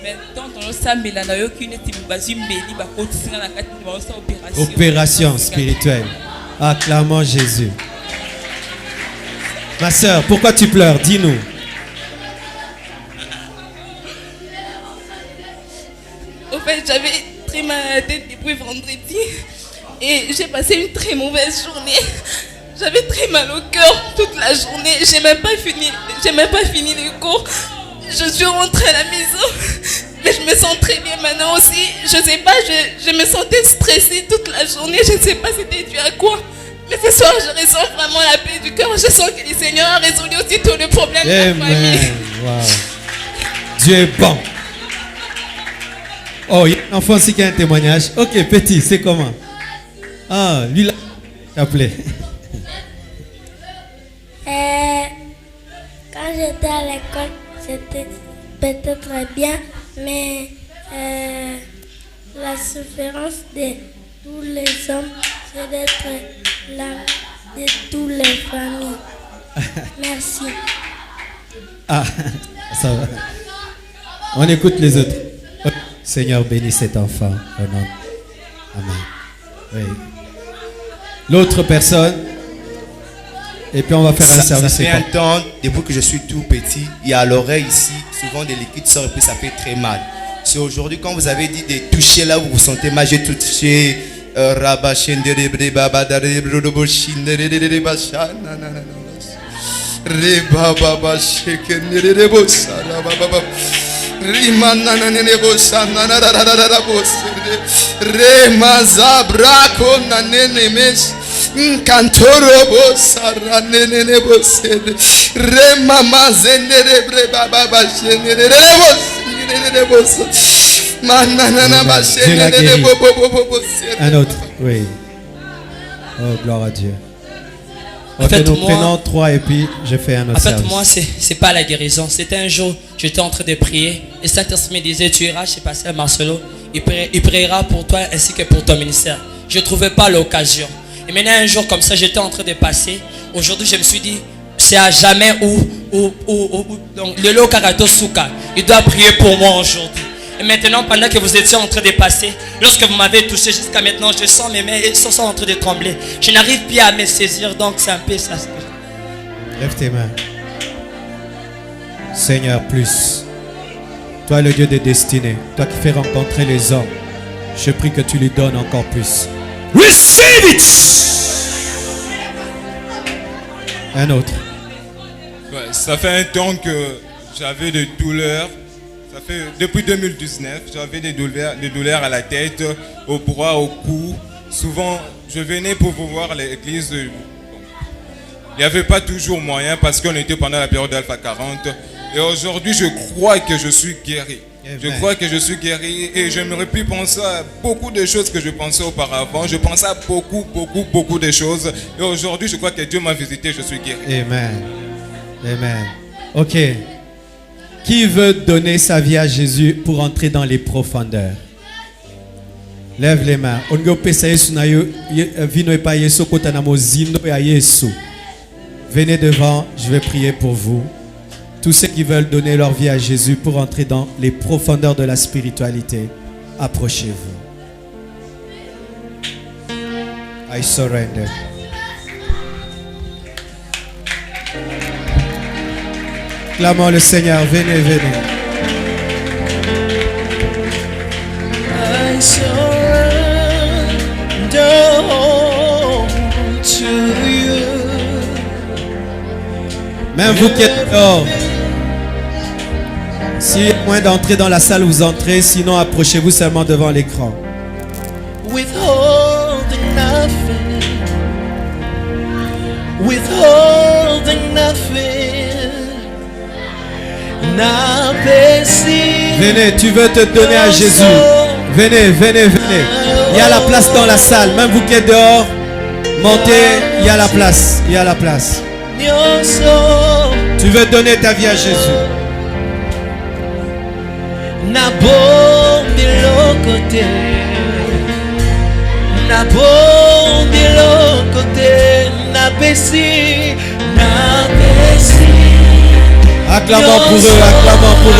Mais tant on sambela na yo ki neti bazi mbeli ba kotisa na kati ba osa opération. Opération spirituelle. Acclamons Jésus. Ma sœur, pourquoi tu pleures? Dis-nous. Au fait, j'avais très mal à la tête depuis vendredi et j'ai passé une très mauvaise journée. J'avais très mal au cœur toute la journée. J'ai même pas fini les cours. Je suis rentrée à la maison, mais je me sens très bien maintenant aussi. Je sais pas, je me sentais stressée toute la journée. Je sais pas c'était dû à quoi. Mais ce soir, je ressens vraiment la paix du cœur. Je sens que le Seigneur a résolu aussi tous les problèmes de la famille. Wow. Dieu est bon. Oh, il y a un enfant aussi qui a un témoignage. Ok, petit, c'est comment? Ah, lui là, appelé. Quand j'étais à l'école, c'était peut-être bien, mais la souffrance de tous les hommes, c'est d'être là de toutes les familles. Merci. Ah, ça va. On écoute les autres. Seigneur, bénis cet enfant. Au nom. Amen. Oui. L'autre personne. Et puis on va faire un service. Ça fait un temps, depuis que je suis tout petit, il y a à l'oreille ici, souvent des liquides sortent et puis ça fait très mal. C'est aujourd'hui, quand vous avez dit de toucher là où vous vous sentez mal, j'ai touché. Cantoro bossara nene bossede re mama zendere bre baba bashenere re boss manana bashenere bo. Un autre, oui. Oh, gloire à Dieu. En Ok, fait, nous moi- prenons 3 et puis je fais un autre En fait, service. moi, c'est pas la guérison. C'était un jour, j'étais en train de prier. Et Saint-Esprit me disait, tu iras chez Pasteur Marcelo. Il priera pour toi ainsi que pour ton ministère. Je ne trouvais pas l'occasion. Et maintenant, un jour comme ça, j'étais en train de passer. Aujourd'hui, je me suis dit, c'est à jamais donc, le Lokarato Souka. Il doit prier pour moi aujourd'hui. Et maintenant, pendant que vous étiez en train de passer, lorsque vous m'avez touché jusqu'à maintenant, je sens mes mains sont en train de trembler. Je n'arrive plus à me saisir, donc c'est un peu ça. Lève tes mains. Seigneur, plus. Toi, le Dieu des destinées, toi qui fais rencontrer les hommes, je prie que tu lui donnes encore plus. Receive it. Un autre. Ouais, ça fait un temps que j'avais des douleurs. Ça fait depuis 2019, j'avais des douleurs à la tête, au bras, au cou. Souvent, je venais pour vous voir à l'église. Il n'y avait pas toujours moyen parce qu'on était pendant la période d'Alpha 40. Et aujourd'hui, je crois que je suis guéri. Je crois que je suis guéri et j'aimerais plus penser à beaucoup de choses que je pensais auparavant. Je pensais à beaucoup de choses. Et aujourd'hui, je crois que Dieu m'a visité, je suis guéri. Amen. Amen. Ok. Qui veut donner sa vie à Jésus pour entrer dans les profondeurs? Lève les mains. Venez devant, je vais prier pour vous. Tous ceux qui veulent donner leur vie à Jésus pour entrer dans les profondeurs de la spiritualité, approchez-vous. I surrender. Clamons le Seigneur, venez, venez. I surrender all to you. Même vous qui êtes dehors, s'il y a moyen d'entrer dans la salle, vous entrez. Sinon, approchez-vous seulement devant l'écran. Withholding nothing. Withholding nothing. Venez, tu veux te donner à Jésus. Venez, venez, venez. Il y a la place dans la salle. Même vous qui êtes dehors, montez. Il y a la place. Il y a la place. Tu veux donner ta vie à Jésus. Acclamons pour eux, acclamons pour eux.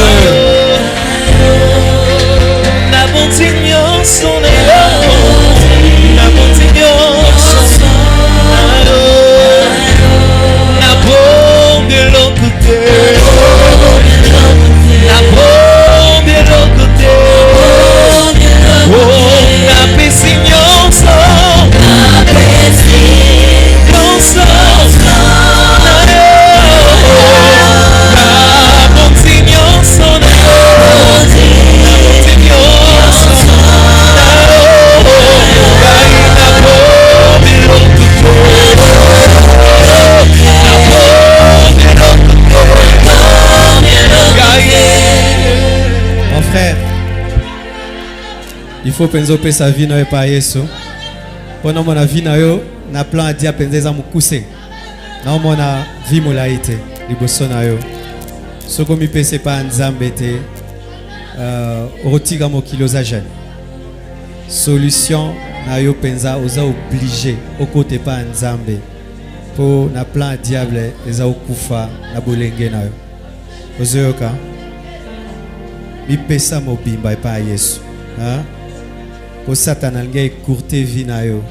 Mon frère, il faut penser que sa vie n'est pas Yesu. Pendant mon vie na plan à dire penser za mukuse. Na mona vie molaite liboso na yo. Soko mi pese pa nzambe te rotiga mokilo za jeune. Solution na yo penza oza obligé au côté pa nzambe. Po na plan diable eza okufa na bolenge na yo. Ozoyoka. Mi pesa mobimba epa Yesu. Hein? Po Satan alge courte vie na yo.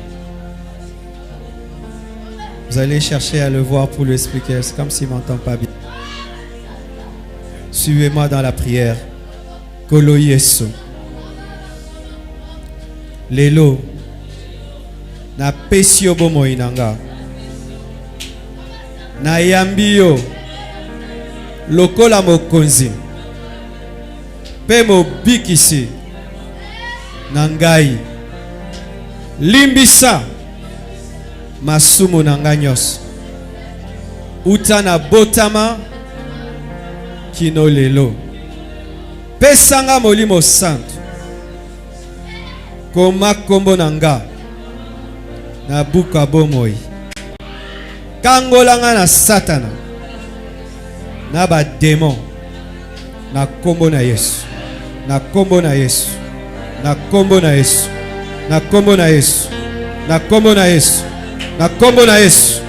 Vous allez chercher à le voir pour lui expliquer. C'est comme s'il ne m'entend pas bien. Suivez-moi dans la prière. Kolo Yesu. Lelo. Na pesio bomo inanga. Na yambio. Lokola mokonzi. Pe mobikisi. Nangai. Limbisa. Masumu nanganyos. Utana botama. Kino lelo. Pesanga molimo santo. Koma kombo nanga. Na buka bomoi. Kangolanga na satana. Na ba démon. Na kombo na Yesu. Na kombo na Yesu. Na kombo na Yesu. Na kombo na Yesu. Na kombo na Yesu. Na kombo na Yesu.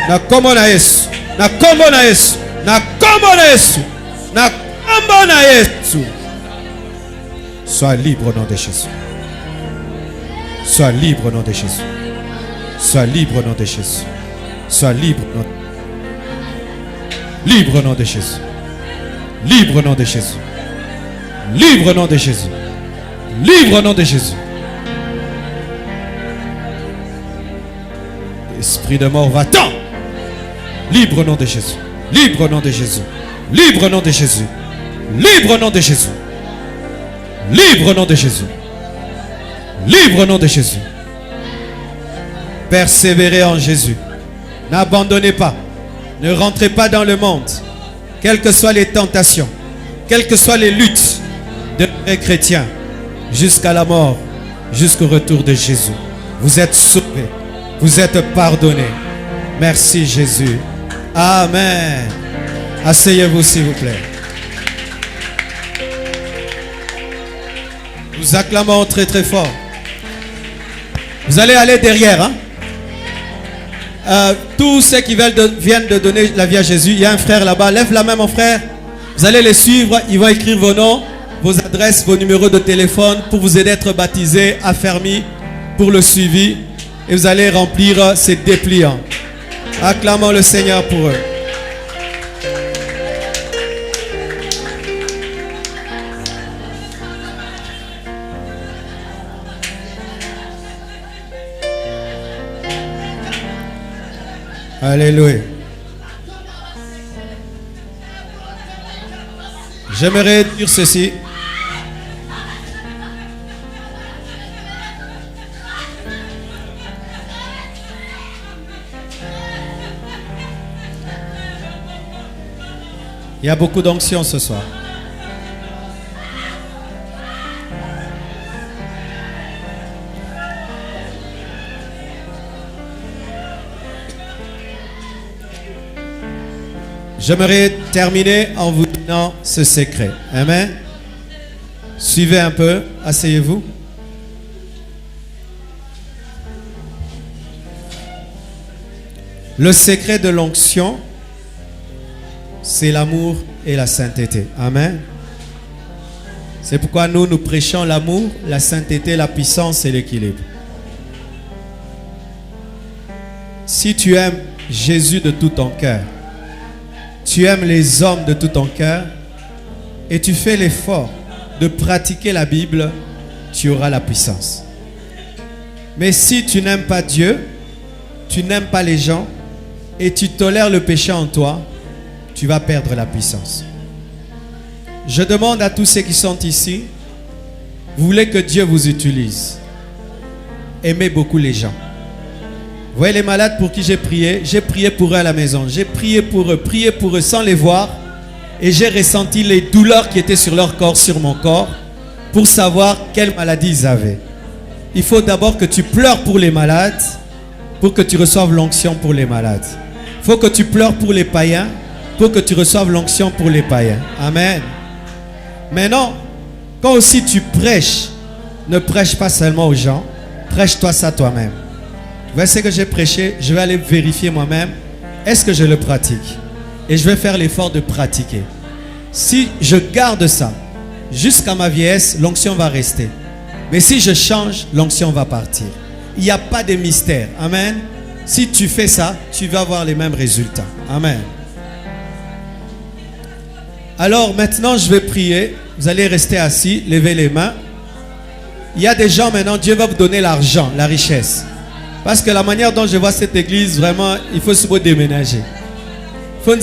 Na kombo na Yesu. Na kombo na Yesu. Na kombo na Yesu. Na kombo na Yesu. Sois libre au nom de Jésus. Sois libre au nom de Jésus. Sois libre au nom de Jésus. Sois libre au nom. Libre au nom de Jésus. Libre au nom de Jésus. Libre au nom de Jésus. Libre au nom de Jésus. Esprit de mort, va-t'en. Libre au nom de Jésus. Libre au nom de Jésus. Libre au nom de Jésus. Libre au nom de Jésus. Libre au nom de Jésus. Libre au nom de Jésus. Persévérez en Jésus. N'abandonnez pas. Ne rentrez pas dans le monde. Quelles que soient les tentations, quelles que soient les luttes de vrais chrétiens, jusqu'à la mort, jusqu'au retour de Jésus. Vous êtes sauvés. Vous êtes pardonnés. Merci Jésus. Amen. Asseyez-vous s'il vous plaît. Nous acclamons très très fort. Vous allez aller derrière. Hein? Tous ceux qui viennent de donner la vie à Jésus, il y a un frère là-bas. Lève la main mon frère. Vous allez les suivre. Ils vont écrire vos noms, vos adresses, vos numéros de téléphone pour vous aider à être baptisés, affermis pour le suivi. Et vous allez remplir ces dépliants. Acclamons le Seigneur pour eux. Alléluia. J'aimerais dire ceci. Il y a beaucoup d'onction ce soir. J'aimerais terminer en vous donnant ce secret. Amen. Suivez un peu. Asseyez-vous. Le secret de l'onction, c'est l'amour et la sainteté. Amen. C'est pourquoi nous prêchons l'amour, la sainteté, la puissance et l'équilibre. Si tu aimes Jésus de tout ton cœur, tu aimes les hommes de tout ton cœur et tu fais l'effort de pratiquer la Bible, tu auras la puissance. Mais si tu n'aimes pas Dieu, tu n'aimes pas les gens et tu tolères le péché en toi, tu vas perdre la puissance. Je demande à tous ceux qui sont ici, vous voulez que Dieu vous utilise. Aimez beaucoup les gens. Vous voyez les malades pour qui j'ai prié pour eux à la maison. J'ai prié pour eux sans les voir. Et j'ai ressenti les douleurs qui étaient sur leur corps, sur mon corps, pour savoir quelle maladie ils avaient. Il faut d'abord que tu pleures pour les malades, pour que tu reçoives l'onction pour les malades. Il faut que tu pleures pour les païens, pour que tu reçoives l'onction pour les païens. Amen. Maintenant, quand aussi tu prêches, ne prêche pas seulement aux gens, prêche-toi ça toi-même. Vous voyez ce que j'ai prêché, je vais aller vérifier moi-même. Est-ce que je le pratique? Et je vais faire l'effort de pratiquer. Si je garde ça jusqu'à ma vieillesse, l'onction va rester. Mais si je change, l'onction va partir. Il n'y a pas de mystère. Amen. Si tu fais ça, tu vas avoir les mêmes résultats. Amen. Alors maintenant, je vais prier. Vous allez rester assis, levez les mains. Il y a des gens maintenant, Dieu va vous donner l'argent, la richesse. Parce que la manière dont je vois cette église, vraiment, il faut se déménager. Il faut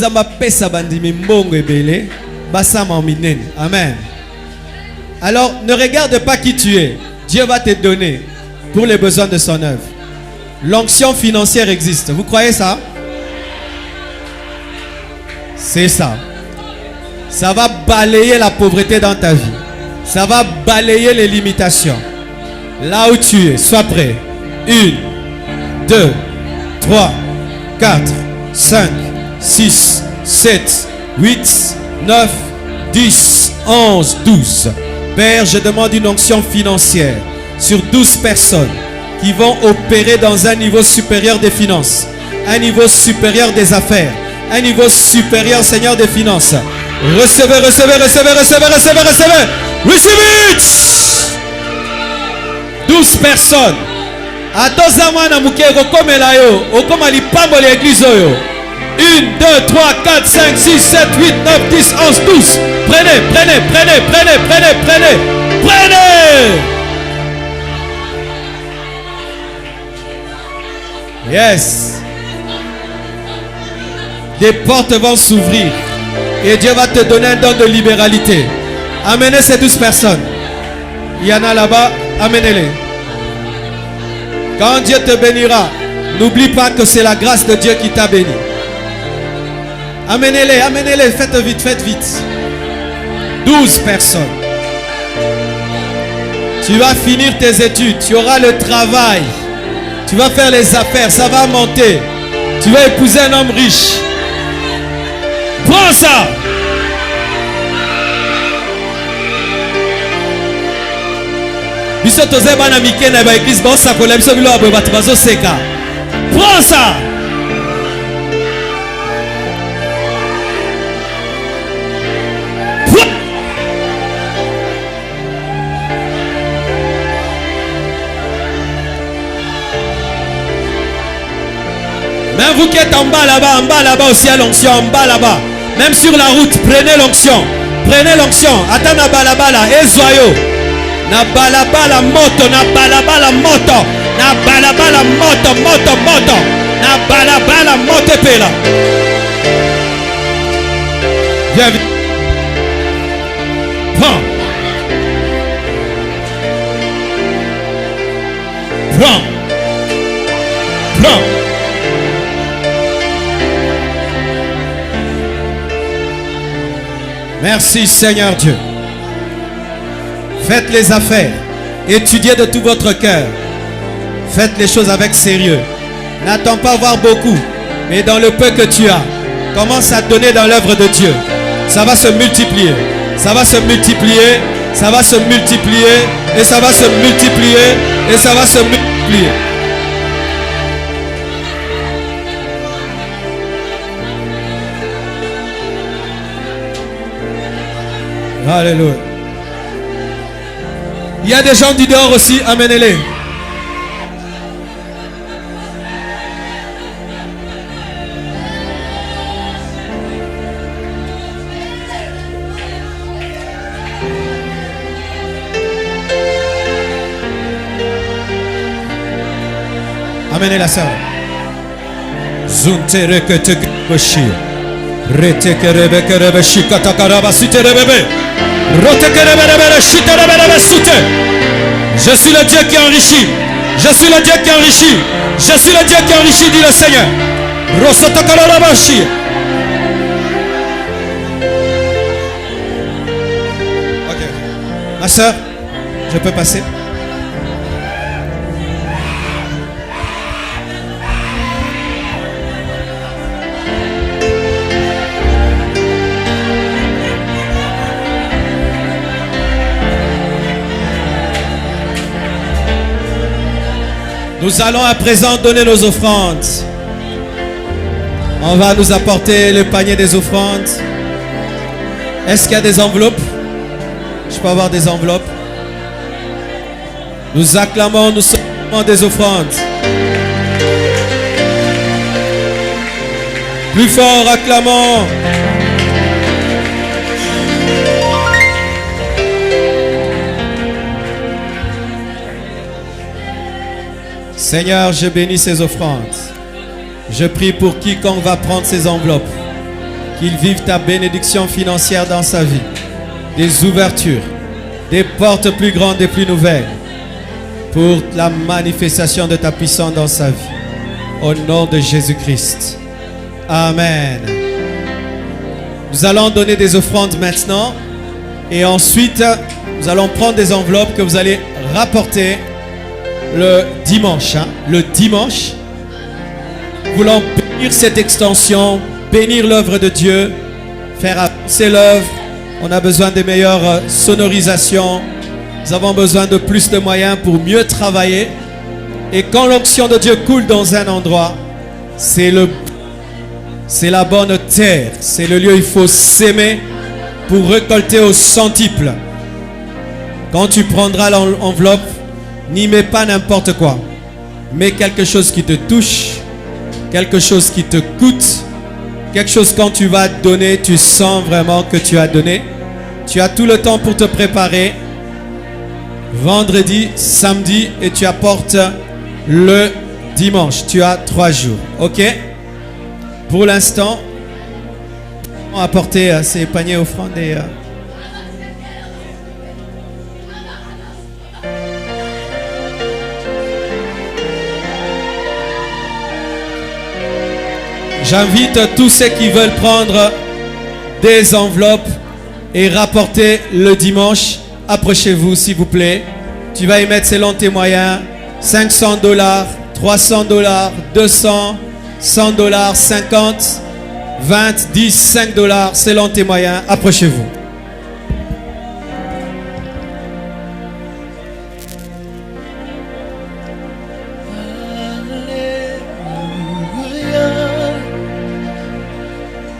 Amen. Alors, ne regarde pas qui tu es. Dieu va te donner pour les besoins de son œuvre. L'onction financière existe. Vous croyez ça? C'est ça. Ça va balayer la pauvreté dans ta vie. Ça va balayer les limitations. Là où tu es, sois prêt. 1, 2, 3, 4, 5, 6, 7, 8, 9, 10, 11, 12. Père, je demande une onction financière sur 12 personnes qui vont opérer dans un niveau supérieur des finances, un niveau supérieur des affaires, un niveau supérieur, Seigneur, des finances. Recevez, recevez, recevez, recevez, recevez, recevez. Receive it. 12 personnes. Atozamana mukego komela yo, okoma lipambo l'église yo. 1, 2, 3, 4, 5, 6, 7, 8, 9, 10, 11, 12. Prenez, prenez, prenez, prenez, prenez, prenez. Prenez. Yes. Des portes vont s'ouvrir. Et Dieu va te donner un don de libéralité. Amenez ces 12 personnes. Il y en a là-bas, amenez-les. Quand Dieu te bénira, n'oublie pas que c'est la grâce de Dieu qui t'a béni. Amenez-les, amenez-les, faites vite, faites vite. 12 personnes. Tu vas finir tes études, tu auras le travail. Tu vas faire les affaires, ça va monter. Tu vas épouser un homme riche. Prends ça. Prends ça. Même vous qui êtes en bas là-bas aussi à l'onction, en bas là-bas. Même sur la route, prenez l'onction. Prenez l'onction. Attends na balabala, ezoyo. Na balabala moto, na balabala moto. Na balabala moto, moto, moto. Na balabala moto pela. Viens vite. Prends. Prends. Prends. Merci Seigneur Dieu. Faites les affaires. Étudiez de tout votre cœur. Faites les choses avec sérieux. N'attends pas voir beaucoup. Mais dans le peu que tu as, commence à donner dans l'œuvre de Dieu. Ça va se multiplier. Ça va se multiplier. Ça va se multiplier. Et ça va se multiplier. Et ça va se multiplier. Alléluia. Il y a des gens du dehors aussi, amenez-les. Amenez la sœur. Zuntere que te gâchis. Rete que rebe que rebe shikata karaba sute rebebe. Je suis le Dieu qui enrichit. Je suis le Dieu qui enrichit. Je suis le Dieu qui enrichit, dit le Seigneur. Ok. Ma soeur, je peux passer? Nous allons à présent donner nos offrandes. On va nous apporter le panier des offrandes. Est-ce qu'il y a des enveloppes? Je peux avoir des enveloppes. Nous acclamons, nous sommes des offrandes. Plus fort, acclamons. Seigneur, je bénis ces offrandes. Je prie pour quiconque va prendre ces enveloppes, qu'il vive ta bénédiction financière dans sa vie, des ouvertures, des portes plus grandes et plus nouvelles, pour la manifestation de ta puissance dans sa vie. Au nom de Jésus-Christ. Amen. Nous allons donner des offrandes maintenant. Et ensuite, nous allons prendre des enveloppes que vous allez rapporter le dimanche. Le dimanche, nous voulons bénir cette extension, bénir l'œuvre de Dieu, faire avancer l'œuvre. On a besoin de meilleures sonorisations. Nous avons besoin de plus de moyens pour mieux travailler. Et quand l'onction de Dieu coule dans un endroit, c'est la bonne terre. C'est le lieu où il faut s'aimer pour récolter au centuple. Quand tu prendras l'enveloppe, n'y mets pas n'importe quoi. Mets quelque chose qui te touche, quelque chose qui te coûte, quelque chose quand tu vas donner, tu sens vraiment que tu as donné. Tu as tout le temps pour te préparer. Vendredi, samedi et tu apportes le dimanche. Tu as 3 jours. Ok? Pour l'instant, on va apporter ces paniers offrandes et j'invite tous ceux qui veulent prendre des enveloppes et rapporter le dimanche. Approchez-vous s'il vous plaît. Tu vas y mettre selon tes moyens. $500, $300, $200, $100, 50, 20, 10, $5 selon tes moyens. Approchez-vous.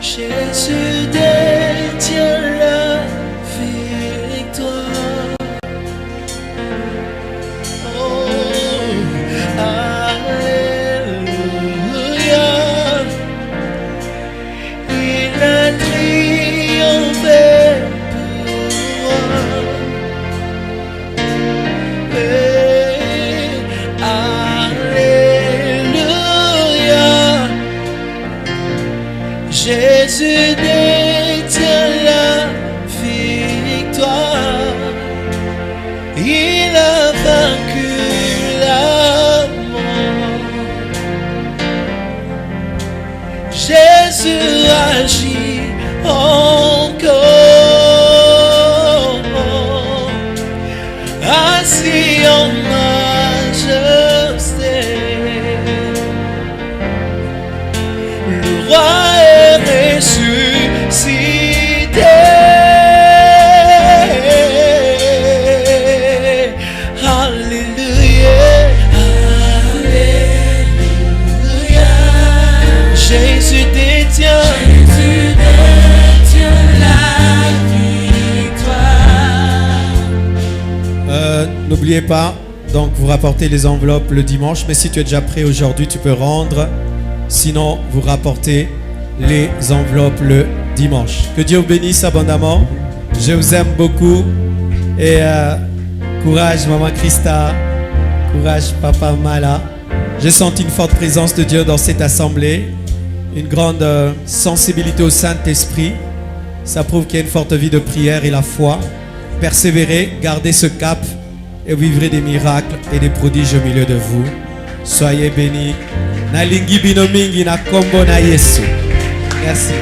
Jésus détient la victoire. Oh, alléluia. Il a triomphé pour moi. Alléluia. Jésus détient la victoire. Il a vaincu la mort. Jésus agit encore. Assis en majesté. Le roi est ressuscité. Alléluia, alléluia. Jésus détient la victoire. N'oubliez pas, donc vous rapportez les enveloppes le dimanche, mais si tu es déjà prêt aujourd'hui, tu peux rendre. Sinon, vous rapportez les enveloppes le dimanche. Que Dieu vous bénisse abondamment. Je vous aime beaucoup. Et courage, Maman Christa. Courage, Papa Mala. J'ai senti une forte présence de Dieu dans cette assemblée. Une grande sensibilité au Saint-Esprit. Ça prouve qu'il y a une forte vie de prière et la foi. Persévérez, gardez ce cap et vous vivrez des miracles et des prodiges au milieu de vous. Soyez bénis. Nalingi bino mingi na kombo na Yesu. Merci.